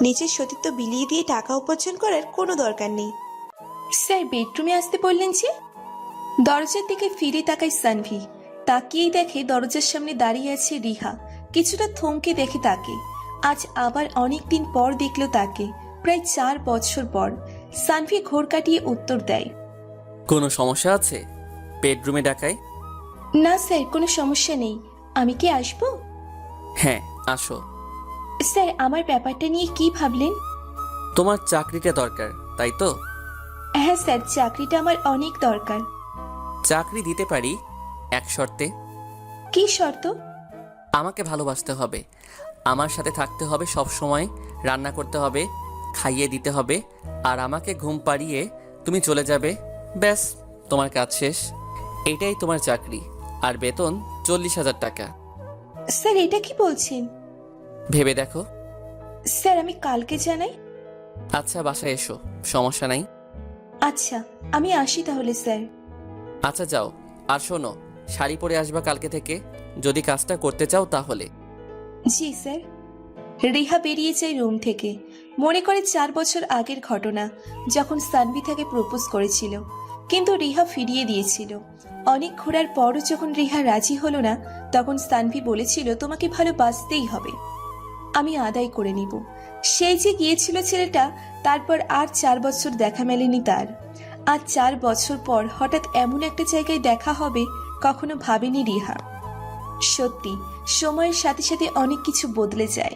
নিজের সতীত্ব বিলিয়ে দিয়ে টাকা উপার্জন করার কোনো দরকার নেই। স্যার বেডরুমে আসতে বললেন যে? দরজার দিকে ফিরে তাকায় সানভি। তাকিয়েই দেখে দরজার সামনে দাঁড়িয়ে আছে রিহা। কিছুটা থমকে দেখে তাকে। আজ আবার অনেক দিন পর দেখলো তাকে, প্রায় 4 বছর পর। সানভি ঘোর কাটিয়ে উত্তর দেয়, কোনো সমস্যা আছে? বেডরুমে ডাকাই? না স্যার, কোনো সমস্যা নেই। আমি কি আসবো? হ্যাঁ, আসো। স্যার, আমার ব্যাপারটা নিয়ে কি ভাবলেন? তোমার চাকরিটা দরকার, তাই তো? হ্যাঁ স্যার, চাকরিটা আমার অনেক দরকার। চাকরি দিতে পারি, এক শর্তে। কি শর্ত? আমাকে ভালোবাসতে হবে, আমার সাথে থাকতে হবে, সব সময় রান্না করতে হবে, খাইয়ে দিতে হবে, আর আমাকে ঘুম পাড়িয়ে তুমি চলে যাবে। ব্যাস, তোমার কাজ শেষ। এটাই তোমার চাকরি, আর বেতন 40,000 টাকা। স্যার, এটা কি বলছেন? ভেবে দেখো। স্যার, আমি কালকে জানাই। আচ্ছা, বাসায় এসো, সমস্যা নাই। আচ্ছা, আমি আসি তাহলে স্যার। আচ্ছা যাও। আর শোনো, শাড়ি পরে আসবা কালকে থেকে, যদি কাজটা করতে চাও তাহলে। জি স্যার। রিহা বেরিয়ে যায় রুম থেকে। মনে করে 4 বছর আগের ঘটনা, যখন সানভি তাকে প্রপোজ করেছিল, কিন্তু রিহা ফিরিয়ে দিয়েছিল। অনেক ঘোরার পরও যখন রিহা রাজি হলো না, তখন সানভি বলেছিল, তোমাকে ভালোবাসতেই হবে, আমি আদায় করে নিব। সেই যে গিয়েছিল ছেলেটা, তারপর আর 4 বছর দেখা মেলেনি তার। আর 4 বছর পর হঠাৎ এমন একটা জায়গায় দেখা হবে, কখনো ভাবেনি রিহা। সত্যি, সময়ের সাথে সাথে অনেক কিছু বদলে যায়।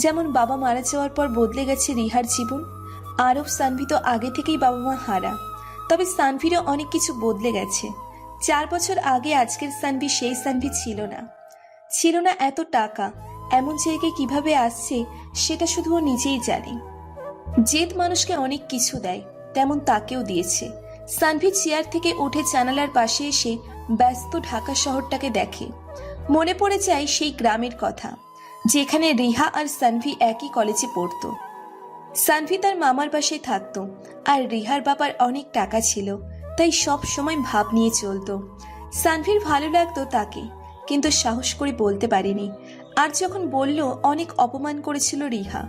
যেমন বাবা মারা যাওয়ার পর বদলে গেছে রিহার জীবন। আরব সানভি তো আগে থেকেই বাবা মা হারা, তবে সানভিরও অনেক কিছু বদলে গেছে। 4 বছর আগে আজকের সানভি সেই সানভি ছিল না। ছিল না এত টাকা। এমন জায়গায় কিভাবে আসছে সেটা শুধু ও নিজেই জানে। জেদ মানুষকে অনেক কিছু দেয়, তেমন তাকেও দিয়েছে। সানভি চেয়ার থেকে উঠে জানালার পাশে এসে ব্যস্ত ঢাকা শহরটাকে দেখে। মনে পড়ে যায় সেই গ্রামের কথা, যেখানে রিহা আর সানভি একই কলেজে পড়তো। সানভি তার মামার বাসায় থাকতো, আর রিহার বাবার অনেক টাকা ছিল, তাই সব সময় ভাব নিয়ে চলতো। সানভির ভালো লাগতো তাকে, কিন্তু সাহস করে বলতে পারেনি। আর যখন বলল, অনেক অপমান করেছিল রিহা।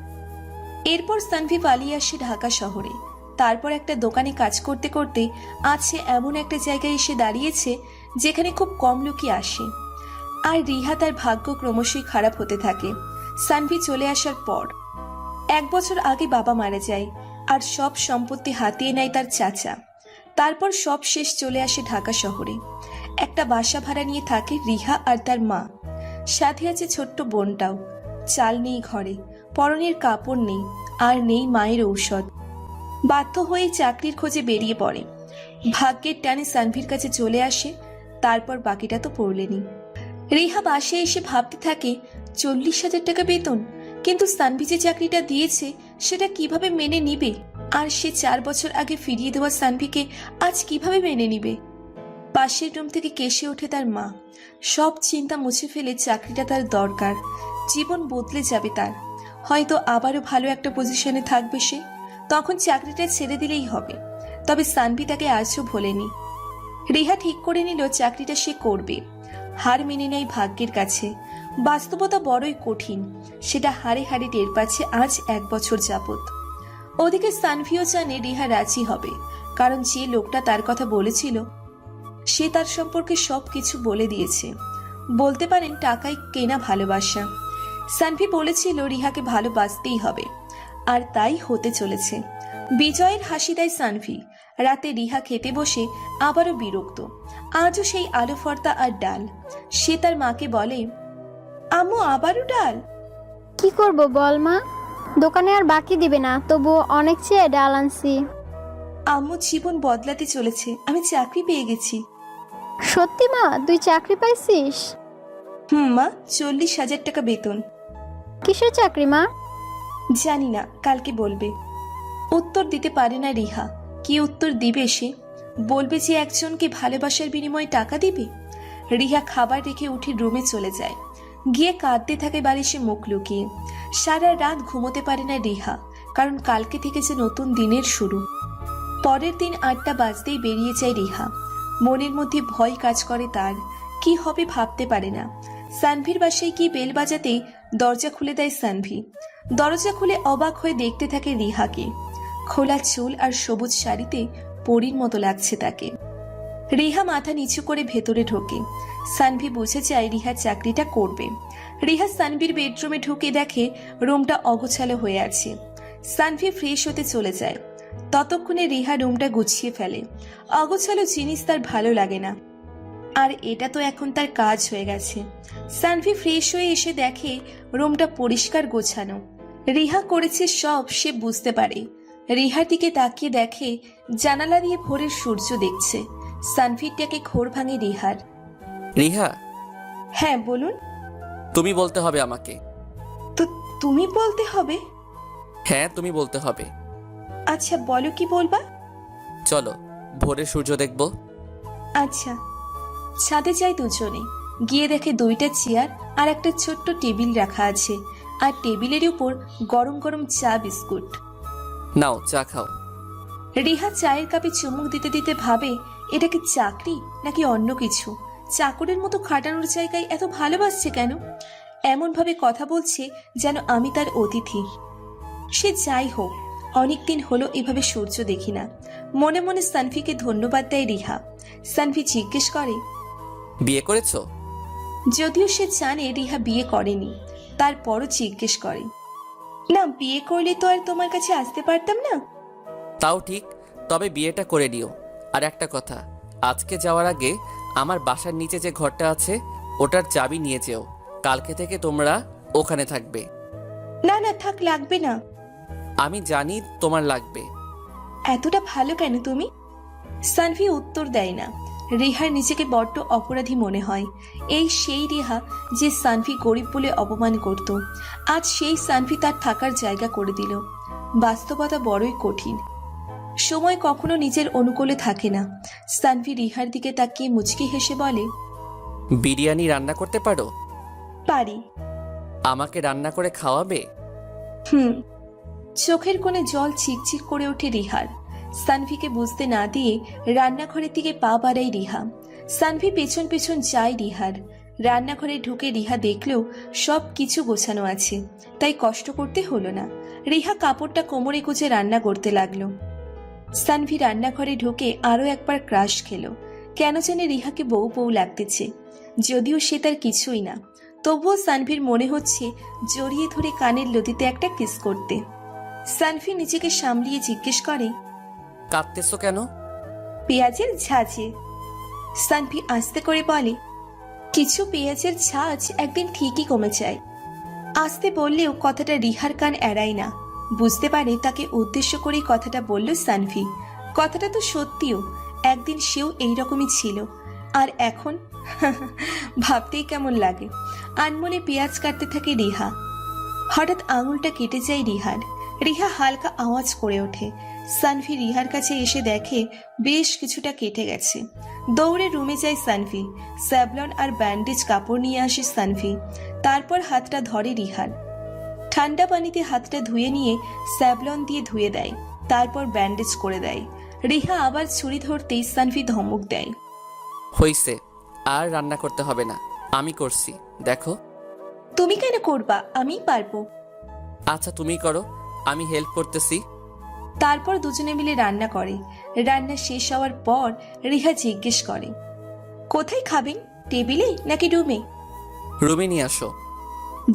এরপর সানভি পালিয়ে আসে ঢাকা শহরে। তারপর একটা দোকানে কাজ করতে করতে আছে এমন একটা জায়গায় এসে দাঁড়িয়েছে, যেখানে খুব কম লোকই আসে। আর রিহা তার ভাগ্য ক্রমশই খারাপ হতে থাকে। সানভি চলে আসার পর 1 বছর আগে বাবা মারা যায়, আর সব সম্পত্তি হাতিয়ে নেয় তার চাচা। তারপর সব শেষ, চলে আসে ঢাকা শহরে। একটা বাসা ভাড়া নিয়ে থাকে রিহা আর তার মা। সাথে আছে ছোট্ট বোনটাও। চাল নেই ঘরে, পরনের কাপড় নেই, আর নেই মায়ের ঔষধ। বাধ্য হয়ে চাকরির খোঁজে বেরিয়ে পড়ে। ভাগ্যের টানে সানভির কাছে চলে আসে। তারপর বাকিটা তো পড়লেনি। রিহা বাসে এসে ভাবতে থাকে, 40,000 টাকা বেতন, কিন্তু সানভি যে চাকরিটা দিয়েছে সেটা কিভাবে মেনে নিবে? আর সে 4 বছর আগে ফিরিয়ে দেওয়া সানভিকে আজ কিভাবে মেনে নিবে? পাশের রুম থেকে কেসে ওঠে তার মা। সব চিন্তা মুছে ফেলে, চাকরিটা তার দরকার, জীবন বদলে যাবে তার। হয়তো আবারও ভালো একটা পজিশনে থাকবে সে, তখন চাকরিটা ছেড়ে দিলেই হবে। তবে সানভি তাকে আজও ভোলেনি। রিহা ঠিক করে নিল চাকরিটা সে করবে। হার মেনে নেয় ভাগ্যের কাছে। বাস্তবতা বড়ই কঠিন, সেটা হারে হারে টের পাচ্ছে আজ 1 বছর যাবত। ওদিকে সানভিও জানে রিহা রাজি হবে, কারণ যে লোকটা তার কথা বলেছিল সে তার সম্পর্কে সবকিছু বলে দিয়েছে। বলতে পারেন টাকায় কেনা ভালোবাসা। সানভি বলেছিল রিহাকে ভালোবাসতেই হবে, আর তাই হতে চলেছে। বিজয়ের হাসি দেয় সানভি। রাতে রিহা খেতে বসে আবারও বিরক্ত। আজও সেই আলু ভর্তা আর ডাল। সে তার মাকে বলে, আম্মু আবারও ডাল? কি করব বল মা, দোকানে আর বাকি দিবে না, তবুও অনেক চেয়ে ডাল আনছি। আম্মু, জীবন বদলাতে চলেছে, আমি চাকরি পেয়ে গেছি। সত্যি মা, তুই চাকরি পাইছিস? মা, 40,000 টাকা বেতন। কিসের চাকরি মা? জানি না, কালকে বলবে। উত্তর দিতে পারে না রিহা। কি উত্তর দিবে সে? বলবে যে একজনকে ভালোবাসার বিনিময়ে টাকা দিবে? রিহা খাবার রেখে উঠে রুমে চলে যায়। গিয়ে কাঁদতে থাকে বালিশে মুখ লুকিয়ে। সারা রাত ঘুমোতে পারে না রিহা, কারণ কালকে থেকে যে নতুন দিনের শুরু। পরের দিন 8টা বাজতেই বেরিয়ে যায় রিহা। মনের মধ্যে ভয় কাজ করে তার। কি হবে ভাবতে পারে না। সানভির বাসায় গিয়ে বেল বাজাতেই দরজা খুলে দেয় সানভি। দরজা খুলে অবাক হয়ে দেখতে থাকে রিহাকে। খোলা চুল আর সবুজ শাড়িতে পরীর মতো লাগছে তাকে। রিহা মাথা নিচু করে ভেতরে ঢোকে। সানভি বুঝে যায় রিহা চাকরিটা করবে। রিহা সানভির বেডরুমে ঢুকে দেখে রুমটা অগোছালো হয়ে আছে। সানভি ফ্রেশ হতে চলে যায়। ততক্ষণে রিহা রুমটা গুছিয়ে ফেলে। অগোছালো জিনিস তার ভালো লাগে না, আর এটা তো এখন তার কাজ হয়ে গেছে। সানভি ফ্রেশ হয়ে এসে দেখে রুমটা পরিষ্কার গোছানো। রিহা করেছে সব সে বুঝতে পারে। রিহার দিকে তাকিয়ে দেখে জানালা দিয়ে ভোরের সূর্য দেখছে। সানভির ডাকে ঘোর ভাঙে রিহার। রিহা, হ্যাঁ বলুন। তুমি বলতে হবে আমাকে। তো তুমি বলতে হবে? হ্যাঁ, তুমি বলতে হবে। আচ্ছা বলো, কি বলবা? চলো ভোরের সূর্য দেখব। আচ্ছা। ছাদে যাই দুজনে। গিয়ে দেখে 2টা চেয়ার আর একটা ছোট্ট টেবিল রাখা আছে, আর টেবিলের উপর গরম গরম চা বিস্কুট। নাও চা খাও। রিহা চায়ের কাপে চুমুক দিতে দিতে ভাবে, এটা কি চাকরি নাকি অন্য কিছু? চাকরের মতো খাটানোর জায়গায় এত ভালোবাসছে কেন? এমন ভাবে কথা বলছে যেন আমি তার অতিথি। সে যাই হোক, অনেকদিন হলো এভাবে সূর্য দেখি না। মনে মনে সানভিকে ধন্যবাদ দেয় রিহা। সানভি জিজ্ঞেস করে, বিয়ে করেছো? যদিও সে জানে রিহা বিয়ে করেনি, তারপরও জিজ্ঞেস করে। না, বিয়ে করলে তো আর তোমার কাছে আসতে পারতাম না। তাও ঠিক, তবে বিয়েটা করে নিও। আর একটা কথা, আজকে যাওয়ার আগে আমার বাসার নিচে যে ঘরটা আছে ওটার চাবি নিয়ে যেও। কালকে থেকে তোমরা ওখানে থাকবে। না না থাক, লাগবে না। আমি জানি তোমার লাগবে। এতটা ভালো কেন তুমি? সানভি উত্তর দেয় না। রিহার নিজেকে বড্ড অপরাধী মনে হয়। এই সেই রিহা যে সানভি গরিব বলে অপমান করত, আজ সেই সানভি তার থাকার জায়গা করে দিল। বাস্তবতা বড়ই কঠিন। সময় কখনো নিজের অনুকূলে থাকে না। সানভি রিহার দিকে তাকিয়ে মুচকি হেসে বলে, বিরিয়ানি রান্না করতে পারো? পারি। আমাকে রান্না করে খাওয়াবে? হুম। চোখের কোণে জল চিকচিক করে ওঠে রিহার। সানভিকে বুঝতে না দিয়ে রান্নাঘরের দিকে পা বাড়ায় রিহা। সানভি পেছন পেছন যায় রিহার। রান্নাঘরে ঢুকে রিহা দেখলেও সব কিছু গোছানো আছে, তাই কষ্ট করতে হলো না। রিহা কাপড়টা কোমরে গুজে রান্না করতে লাগলো। সানভি রান্নাঘরে ঢুকে আরো একবার ক্রাশ খেলো। কেন জানে রিহাকে বউ বউ লাগতেছে, যদিও সে তার কিছুই না। তবুও সানভির মনে হচ্ছে জড়িয়ে ধরে কানের লতিতে একটা কিস করতে। সানভি নিজেকে সামলিয়ে জিজ্ঞেস করে, কাঁদতেছো কেন? পেঁয়াজের ঝাঁঝে। সানভি আস্তে করে বলে, কিছু পেঁয়াজের ঝাঁঝ একদিন ঠিকই কমে যায়। আস্তে বললেও কথাটা রিহার কান এড়ায় না। বুঝতে পারে তাকে উদ্দেশ্য করেই কথাটা বলল সানভি। কথাটা তো সত্যিও, একদিন সেও এইরকমই ছিল, আর এখন ভাবতেই কেমন লাগে। আনমনে পেঁয়াজ কাটতে থাকে রিহা। হঠাৎ আঙুলটা কেটে যায় রিহার। রিহা হালকা আওয়াজ করে ওঠে। সানভি রিহার কাছে এসে দেখে বেশ কিছুটা কেটে গেছে। দৌড়ে রুমে যায় সানভি। স্যাভলন আর ব্যান্ডেজ কাপড় নিয়ে আসে সানভি। তারপর হাতটা ধরে রিহার। ঠান্ডা পানিতে হাতটা ধুয়ে নিয়ে স্যাভলন দিয়ে ধুয়ে দেয়, তারপর ব্যান্ডেজ করে দেয়। রিহা আবার ছুরি ধরতেই সানভি ধমক দেয়, হইছে, আর রান্না করতে হবে না, আমি করছি, দেখো। তুমি কেন করবা? আমিই পারবো। আচ্ছা তুমি করো, আমি হেল্প করতেছি। তারপর দুজনে মিলে রান্না করে। রান্না শেষ হওয়ার পর রিহা জিজ্ঞেস করে, কোথায় খাবেন? টেবিলে নাকি রুমে? রুমে নিয়ে আসো।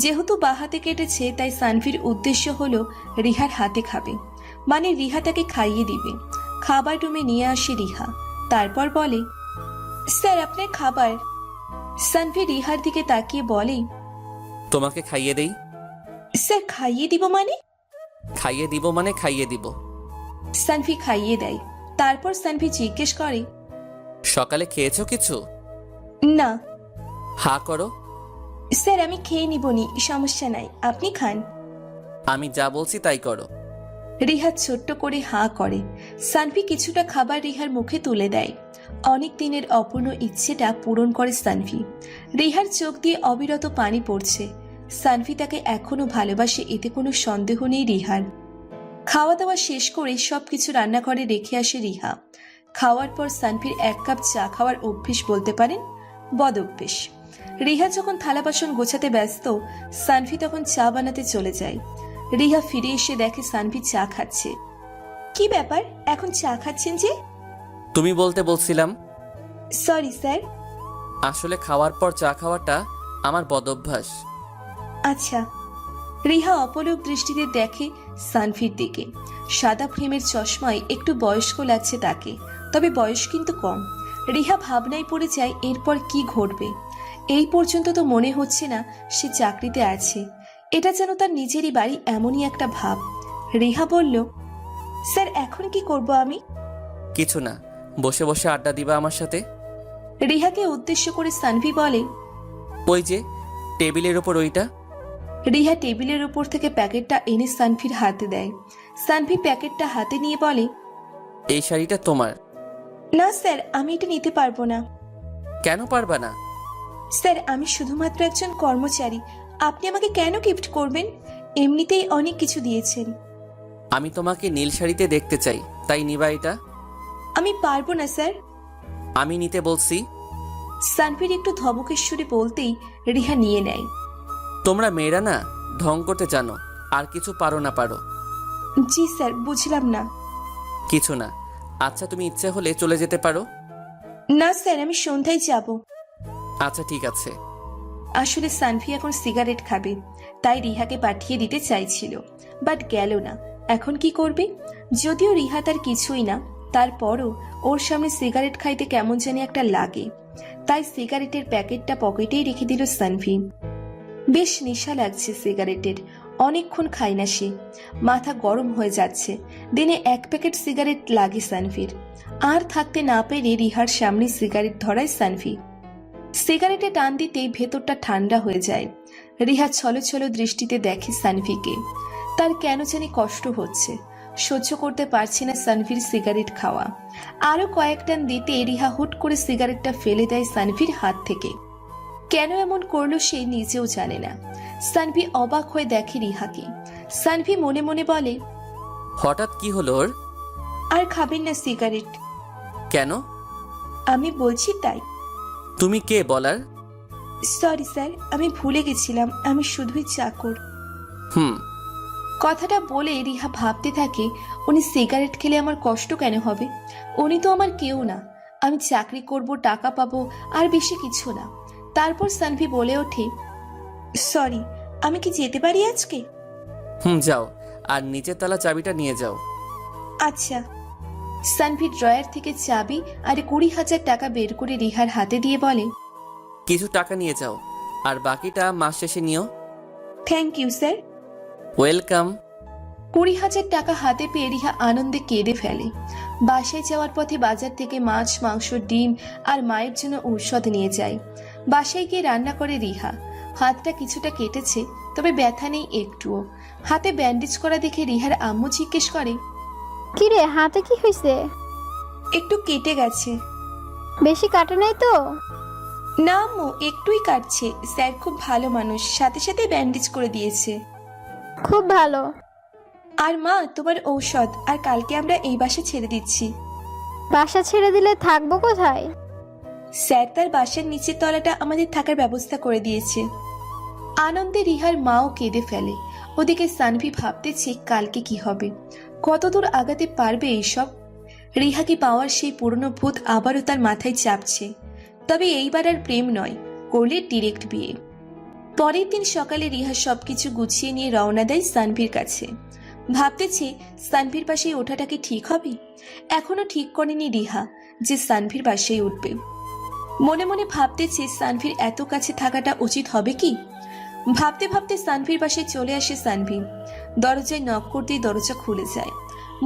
যেহেতু বাঁ হাতে কেটেছে, তাই সানভির উদ্দেশ্য হলো রিহার হাতে খাবে, মানে রিহা তাকে খাইয়ে দিবে। খাবার রুমে নিয়ে আসে রিহা। তারপর বলে, স্যার আপনার খাবার। সানভি রিহার দিকে তাকিয়ে বলে, তোমাকে খাইয়ে দেই? স্যার খাইয়ে দিব মানে? খাইয়ে দিব মানে খাইয়ে দিব। সানভি খাইয়ে দেয়। তারপর সানভি জিজ্ঞেস করে, সকালে খেয়েছো কিছু? না হা করো। স্যার আমি খেয়ে নিবনি, সমস্যা নাই, আপনি খান। আমি যা বলছি তাই করো। রিহা ছোট্ট করে হাঁ করে। সানভি কিছুটা খাবার রিহার মুখে তুলে দেয়। অনেক দিনের অপূর্ণ ইচ্ছেটা পূরণ করে সানভি। রিহার চোখ দিয়ে অবিরত পানি পড়ছে। সানভি তাকে এখনো ভালোবাসে, এতে কোনো সন্দেহ নেই রিহার। খাওয়া দাওয়া শেষ করে সবকিছু রান্নাঘরে রেখে আসে রিহা। খাওয়ার পর সানভির 1 কাপ চা খাওয়ার অভ্যেস বলতে পারেন, বদ অভ্যেস। রিহা যখন থালা বাসন গোছাতে ব্যস্ত, সানভি তখন চা বানাতে চলে যায়। রিহা ফিরে এসে দেখে সানভি চা খাচ্ছে। কি ব্যাপার, এখন চা খাচ্ছেন যে? তুমি বলতে বলছিলাম। Sorry sir. আসলে খাওয়ার পর চা খাওয়াটা আমার বদঅভ্যাস। আচ্ছা। রিহা অপলক দৃষ্টিতে দেখে সানভির দিকে। সাদা ফ্রেমের চশমায় একটু বয়স্ক লাগছে তাকে, তবে বয়স কিন্তু কম। রিহা ভাবনায় পড়ে যায় এরপর কি ঘটবে। এই পর্যন্ত তো মনে হচ্ছে না সে চাকরিতে আছে, এটা যেন তার নিজেরই বাড়ি, এমনই একটা ভাব। রিহা বলল, স্যার এখন কি করব আমি? কিছু না, বসে বসে আড্ডা দিবা আমার সাথে। রিহাকে উদ্দেশ্য করে সানভি বলে, ওই যে টেবিলের ওপর ওইটা। রিহা টেবিলের উপর থেকে প্যাকেটটা এনে সানভির হাতে দেয়। সানভি প্যাকেটটা হাতে নিয়ে বলে, এই শাড়িটা তোমার। না স্যার, আমি এটা নিতে পারবো না। কেন পারবা না? স্যার, আমি শুধুমাত্র একজন কর্মচারী, আপনি আমাকে কেন গিফট করবেন? এমনিতেই অনেক কিছু দিয়েছেন। আমি তোমাকে নীল শাড়িতে দেখতে চাই, তাই নিবা এটা। আমি পারবো না স্যার। আমি নিতে বলছি। সানভির একটু ধমকের সুরে বলতেই রিহা নিয়ে নেয়। তোমরা মেয়েরা না ঢং করতে জানো, আর কিছু পারো না পারো। জি স্যার, বুঝলাম না। কিছু না। আচ্ছা, তুমি ইচ্ছে হলে চলে যেতে পারো। না স্যার, আমি সন্ধ্যায় যাব। আচ্ছা ঠিক আছে। আসলে সানভি এখন সিগারেট খাবে, তাই রিহাকে পাঠিয়ে দিতে চাইছিল, বাট গেল না। এখন কি করবে? যদিও রিহা তার কিছুই না, তারপরও ওর সামনে সিগারেট খাইতে কেমন জানি একটা লাগে। তাই সিগারেটের প্যাকেটটা পকেটেই রেখে দিল সানভি। বেশ নেশা লাগছে সিগারেটের, অনেকক্ষণ খায় না সে, মাথা গরম হয়ে যাচ্ছে। দিনে 1 প্যাকেট সিগারেট লাগে সানভির। আর থাকতে না পেরে রিহার সামনে সিগারেট ধরায় সানভি। সিগারেটে টান দিতেই ভেতরটা ঠান্ডা হয়ে যায়। রিহা ছলো ছলো দৃষ্টিতে দেখে সানভিকে। তার কেন জানি কষ্ট হচ্ছে, সহ্য করতে পারছে না সানভির সিগারেট খাওয়া। আরো কয়েক টান দিতে রিহা হুট করে সিগারেটটা ফেলে দেয় সানভির হাত থেকে। কেন এমন করলো সে নিজেও জানে না। সানভি অবাক হয়ে দেখে রিহাকে। সানভি মনে মনে বলে, হঠাৎ কি হলো ওর? আর খাবেন না সিগারেট? কেন? আমি বলছি তাই। তুমি কে বলার? সরি স্যার, আমি ভুলে গেছিলাম আমি শুধুই চাকর। হুম। কথাটা বলে রিহা ভাবতে থাকে, উনি সিগারেট খেলে আমার কষ্ট কেন হবে? উনি তো আমার কেউ না। আমি চাকরি করব, টাকা পাবো, আর বেশি কিছু না। তারপর সানভি বলে ওঠে, সরি, আমি কি যেতে পারি আজকে? যাও, আর নিচের তলা চাবিটা নিয়ে যাও। আচ্ছা। সানভি ড্রয়ার থেকে চাবি আর 20,000 টাকা বের করে রিহার হাতে দিয়ে বলে, কিছু টাকা নিয়ে যাও, আর বাকিটা মাস শেষে নিও। Thank you sir. ওয়েলকাম। 20,000 টাকা হাতে পেয়ে রিহা আনন্দে কেঁদে ফেলে। বাসায় যাওয়ার পথে বাজার থেকে মাছ, মাংস, ডিম আর মায়ের জন্য ঔষধ নিয়ে যায়। বাসায় গিয়ে রান্না করে রিহা। হাতটা কিছুটা কেটেছে, তবে ব্যথা নেই একটুও। হাতে ব্যান্ডেজ করা দেখে রিহার আম্মু জিজ্ঞেস করে, কিরে, হাতে কি হয়েছে? একটু কেটে গেছে। বেশি কাটে নাই তো? না আম্মু, একটুই কাটছে। স্যার খুব ভালো মানুষ, সাথে সাথে ব্যান্ডেজ করে দিয়েছে। খুব ভালো। আর মা, তোমার ঔষধ, আর কালকে আমরা এই বাসা ছেড়ে দিচ্ছি। বাসা ছেড়ে দিলে থাকবো কোথায়? স্যার তার বাসার নিচের তলাটা আমাদের থাকার ব্যবস্থা করে দিয়েছে। আনন্দে রিহার মাও কেঁদে ফেলে। ওদিকে সানভি ভাবতেছে কালকে কি হবে, কতদূর আগাতে পারবে এইসব। রিহাকে পাওয়ার সেই পুরনো ভূত আবারও তার মাথায় চাপছে। তবে এইবার আর প্রেম নয়, করলে ডিরেক্ট বিয়ে। পরের দিন সকালে রিহা সবকিছু গুছিয়ে নিয়ে রওনা দেয় সানভির কাছে। ভাবতেছে সানভির পাশেই ওঠাটা কি ঠিক হবে। এখনো ঠিক করেনি রিহা যে সানভির পাশেই উঠবে। মনে মনে ভাবতেছে সানভির এত কাছে থাকাটা উচিত হবে কি। ভাবতে ভাবতে সানভির পাশে চলে আসে সানভি। দরজায় নক করতেই দরজা খুলে যায়।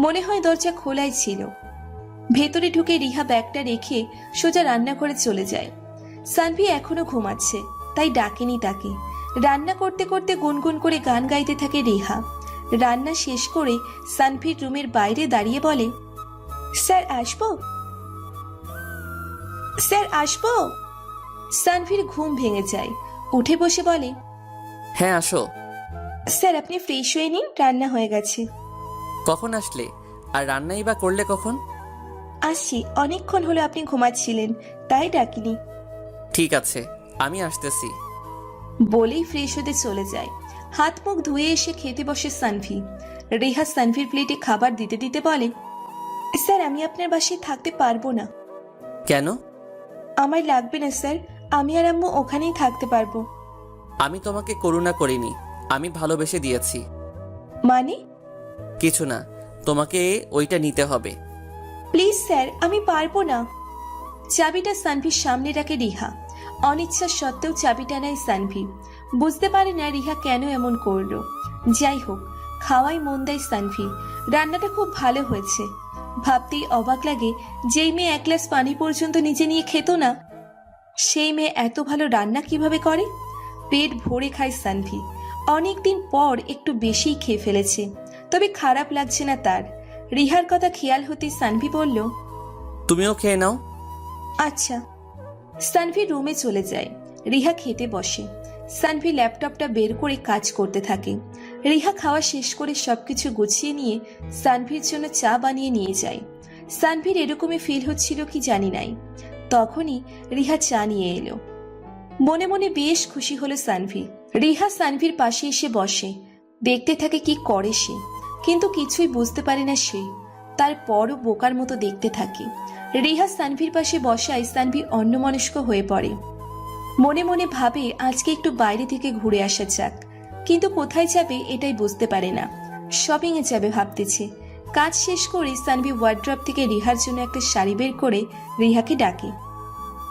মনে হয় দরজা খোলাই ছিল। ভেতরে ঢুকে রিহা ব্যাগটা রেখে সোজা রান্নাঘরে চলে যায়। সানভি এখনো ঘুমাচ্ছে, তাই ডাকেনি তাকে। রান্না করতে করতে গুনগুন করে গান গাইতে থাকে রিহা। রান্না শেষ করে সানভির রুমের বাইরে দাঁড়িয়ে বলে, স্যার আসবো? স্যার আসবো? সানভির ঘুম ভেঙে যায়, উঠে বসে বলে, হ্যাঁ আসো। স্যার আপনি ফ্রেশ হয়ে নিন, রান্না হয়ে গেছে। কখন আসলে? আর রান্নাই বা করলে কখন? আসছি, অনেকক্ষণ হলো আপনি ঘুমাচ্ছিলেন, তাই ডাকিনি। ঠিক আছে, আমি আসতেছি। বলেই ফ্রেশ হতে চলে যায়। হাত মুখ ধুয়ে এসে খেতে বসে সানভি। রিহা সানভির প্লেটে খাবার দিতে দিতে বলে, স্যার আমি আপনার বাসায় থাকতে পারবো না। কেন? আমার লাগবে না স্যার, আমি আর আম্মু ওখানেই থাকতে পারবো। আমি তোমাকে করুণা করিনি, আমি ভালোবেসে দিয়েছি। মানে? কিছু না, তোমাকে ওইটা নিতে হবে। প্লিজ স্যার, আমি পারবো না। চাবিটা সানভির সামনে রাখে রিহা। অনিচ্ছা সত্ত্বেও চাবিটা নেয় সানভি। বুঝতে পারে না রিহা কেন এমন করলো। যাই হোক, খাওয়াই মন দেয় সানভি। রান্নাটা খুব ভালো হয়েছে। ভাবতেই অবাক লাগে, যেই মেয়ে এক গ্লাস পানি পর্যন্ত নিজে নিয়ে খেত না, সেই মেয়ে এত ভালো রান্না কিভাবে করে। পেট ভরে খায় সানভি। অনেকদিন পর একটু বেশিই খেয়ে ফেলেছে, তবে খারাপ লাগছে না তার। রিহার কথা খেয়াল হতে সানভি বলল, তুমিও খেয়ে নাও। আচ্ছা। সানভি রুমে চলে যায়। রিহা খেতে বসে। সানভি ল্যাপটপটা বের করে কাজ করতে থাকে। রিহা খাওয়া শেষ করে সবকিছু গুছিয়ে নিয়ে সানভির জন্য চা বানিয়ে নিয়ে যায়। সানভির এরকমই ফিল হচ্ছিল কি জানি নাই। তখনই রিহা চা নিয়ে এলো। মনে মনে বেশ খুশি হলো সানভি। রিহা সানভির পাশে এসে বসে। দেখতে থাকে কি করে সে, কিন্তু কিছুই বুঝতে পারে না সে। তারপরও বোকার মতো দেখতে থাকে। রিহা সানভির পাশে বসায় সানভি অন্যমনস্ক হয়ে পড়ে। মনে মনে ভাবে আজকে একটু বাইরে থেকে ঘুরে আসা যাক, কিন্তু কোথায় যাবে এটাই বুঝতে পারে না। শপিং এ যাবে ভাবতেছে। কাজ শেষ করে সানভি ওয়ার্ড্রপ থেকে রিহার জন্য একটা শাড়ি বের করে রিহাকে ডাকে।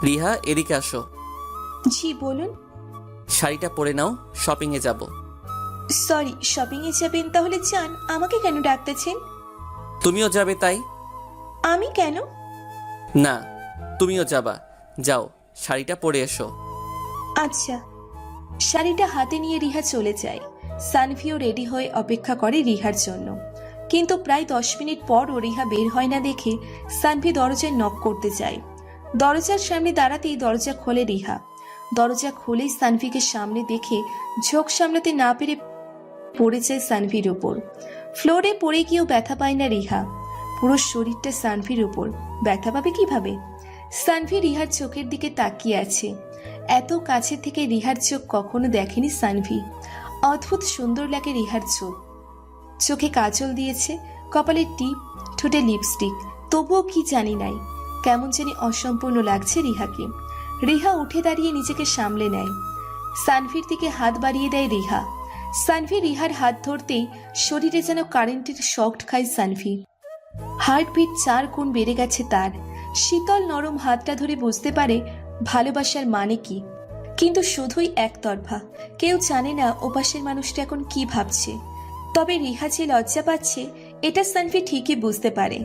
রিহা এদিকে আসো। জি বলুন। শাড়িটা পরে নাও, শপিং এ যাব। সরি, শপিং এ যাবেন? তাহলে যান, আমাকে কেন ডাকতেছেন? তুমিও যাবে তাই? আমি কেন? না, তুমিও যাবা। যাও, শাড়িটা পরে এসো। আচ্ছা। শাড়িটা হাতে নিয়ে রিহা চলে যায়। সানভিও রেডি হয়ে অপেক্ষা করে রিহার জন্য, কিন্তু প্রায় 10 মিনিট পরও রিহা বের হয় না দেখে সানভি দরজায় নক করতে যায়। দরজার সামনে দাঁড়াতেই দরজা খোলে রিহা। দরজা খুলেই সানভিকে সামনে দেখে ঝোঁক সামলাতে না পেরে পড়ে যায় সানভির উপর। ফ্লোরে পড়ে গিয়েও ব্যথা পায় না রিহা। পুরো শরীরটা সানভির উপর, ব্যথা পাবে কিভাবে? সানভি রিহার চোখের দিকে তাকিয়ে আছে। এত কাছে থেকে রিহার চোখ কখনো দেখেনি সানভি। অদ্ভুত সুন্দর লাগে রিহার চোখ। চোখে কাজল দিয়েছে, কপালে টিপ, ঠোঁটে লিপস্টিক, তবুও কি জানি নাই, কেমন জানি অসম্পূর্ণ লাগছে রিহাকে। রিহা উঠে দাঁড়িয়ে নিজেকে সামলে নেয়। সানভির দিকে হাত বাড়িয়ে দেয় রিহা। সানভি রিহার হাত ধরতেই শরীরে যেন কারেন্টের শক খায় সানভি। হার্টবিট 4 গুণ বেড়ে গেছে তার। শীতল নরম হাতটা ধরে বুঝতে পারে ভালোবাসার মানে কি, কিন্তু শুধুই একতরফা। কেউ জানে না ওপাশের মানুষটা এখন কি ভাবছে। তবে রিহা যে লজ্জা পাচ্ছে এটা সানভি ঠিকই বুঝতে পারে।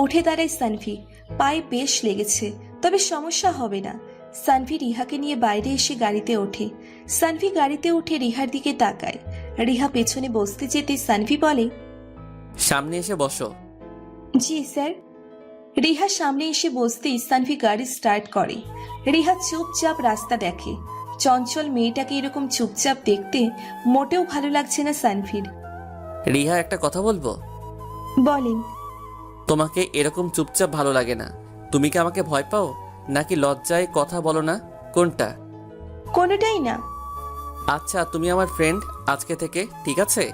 উঠে দাঁড়ায় সানভি। পায়ে বেশ লেগেছে, তবে সমস্যা হবে না। সানভি রিহাকে নিয়ে বাইরে এসে গাড়িতে ওঠে। সানভি গাড়িতে উঠে রিহার দিকে তাকায়। রিহা পেছনে বসতে যেতে সানভি বলে, সামনে এসে বসো। জি স্যার। রিহা সামনে এসে বসতেই সানভি গাড়ি স্টার্ট করে। রিহা চুপচাপ রাস্তা দেখে। চঞ্চল মেয়েটাকে এরকম চুপচাপ দেখতে মোটেও ভালো লাগছে না সানভির। রিহা, একটা কথা বলবো? বলেন। তোমাকে এরকম চুপচাপ ভালো লাগে না। তুমি কি আমাকে ভয় পাও, নাকি লজ্জায় কথা বলো না? কোনটা? কোনোটাই না। আচ্ছা, তুমি আমার ফ্রেন্ড আজকে থেকে, ঠিক আছে?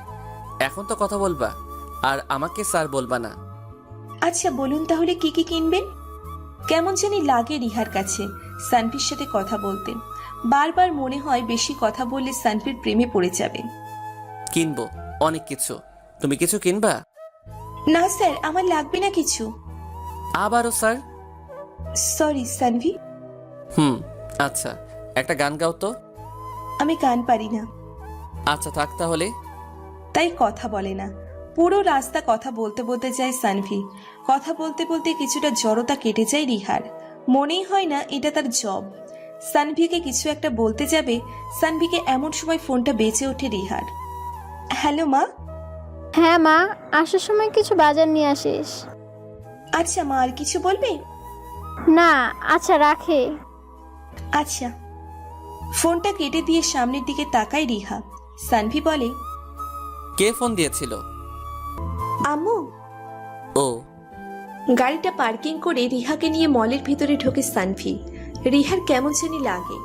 এখন তো কথা বলবা, আর আমাকে স্যার বলবা না। আচ্ছা বলুন তাহলে কি কি কিনবেন? কেমন জানি লাগে রিহার কাছে সানভির সাথে কথা বলতে। বারবার মনে হয় বেশি কথা বললে সানভির প্রেমে পড়ে যাবে। কিনবো অনেক কিছু। তুমি কিছু কিনবা? না স্যার, আমার লাগবে না কিছু। আবারও স্যার? সরি সানভি। আচ্ছা, একটা গান গাও তো। আমি গান পারি না। আচ্ছা থাক তাহলে। তাই কথা বলে না। পুরো রাস্তা কথা বলতে বলতে যায় সানভি। কথা বলতে বলতে কিছুটা জড়তা কেটে যায় রিহার। মনেই হয় না এটা তার জব। সানভিকে কিছু একটা বলতে যাবে, সানভিকে এমন সময় ফোনটা বেজে ওঠে রিহার। হ্যালো মা। হ্যাঁ মা, আসার সময় কিছু বাজার নিয়ে আসিস। আচ্ছা মা, আর কিছু বলবে? না, আচ্ছা রাখে। আচ্ছা। ফোনটা কেটে দিয়ে সামনের দিকে তাকায় রিহা। সানভি বলে, কে ফোন দিয়েছিল? আম্মু। ও। গাড়িটা পার্কিং করে রিহাকে নিয়ে মলের ভিতরে ঢোকে সানভি। রিহার কেমন জানি লাগে।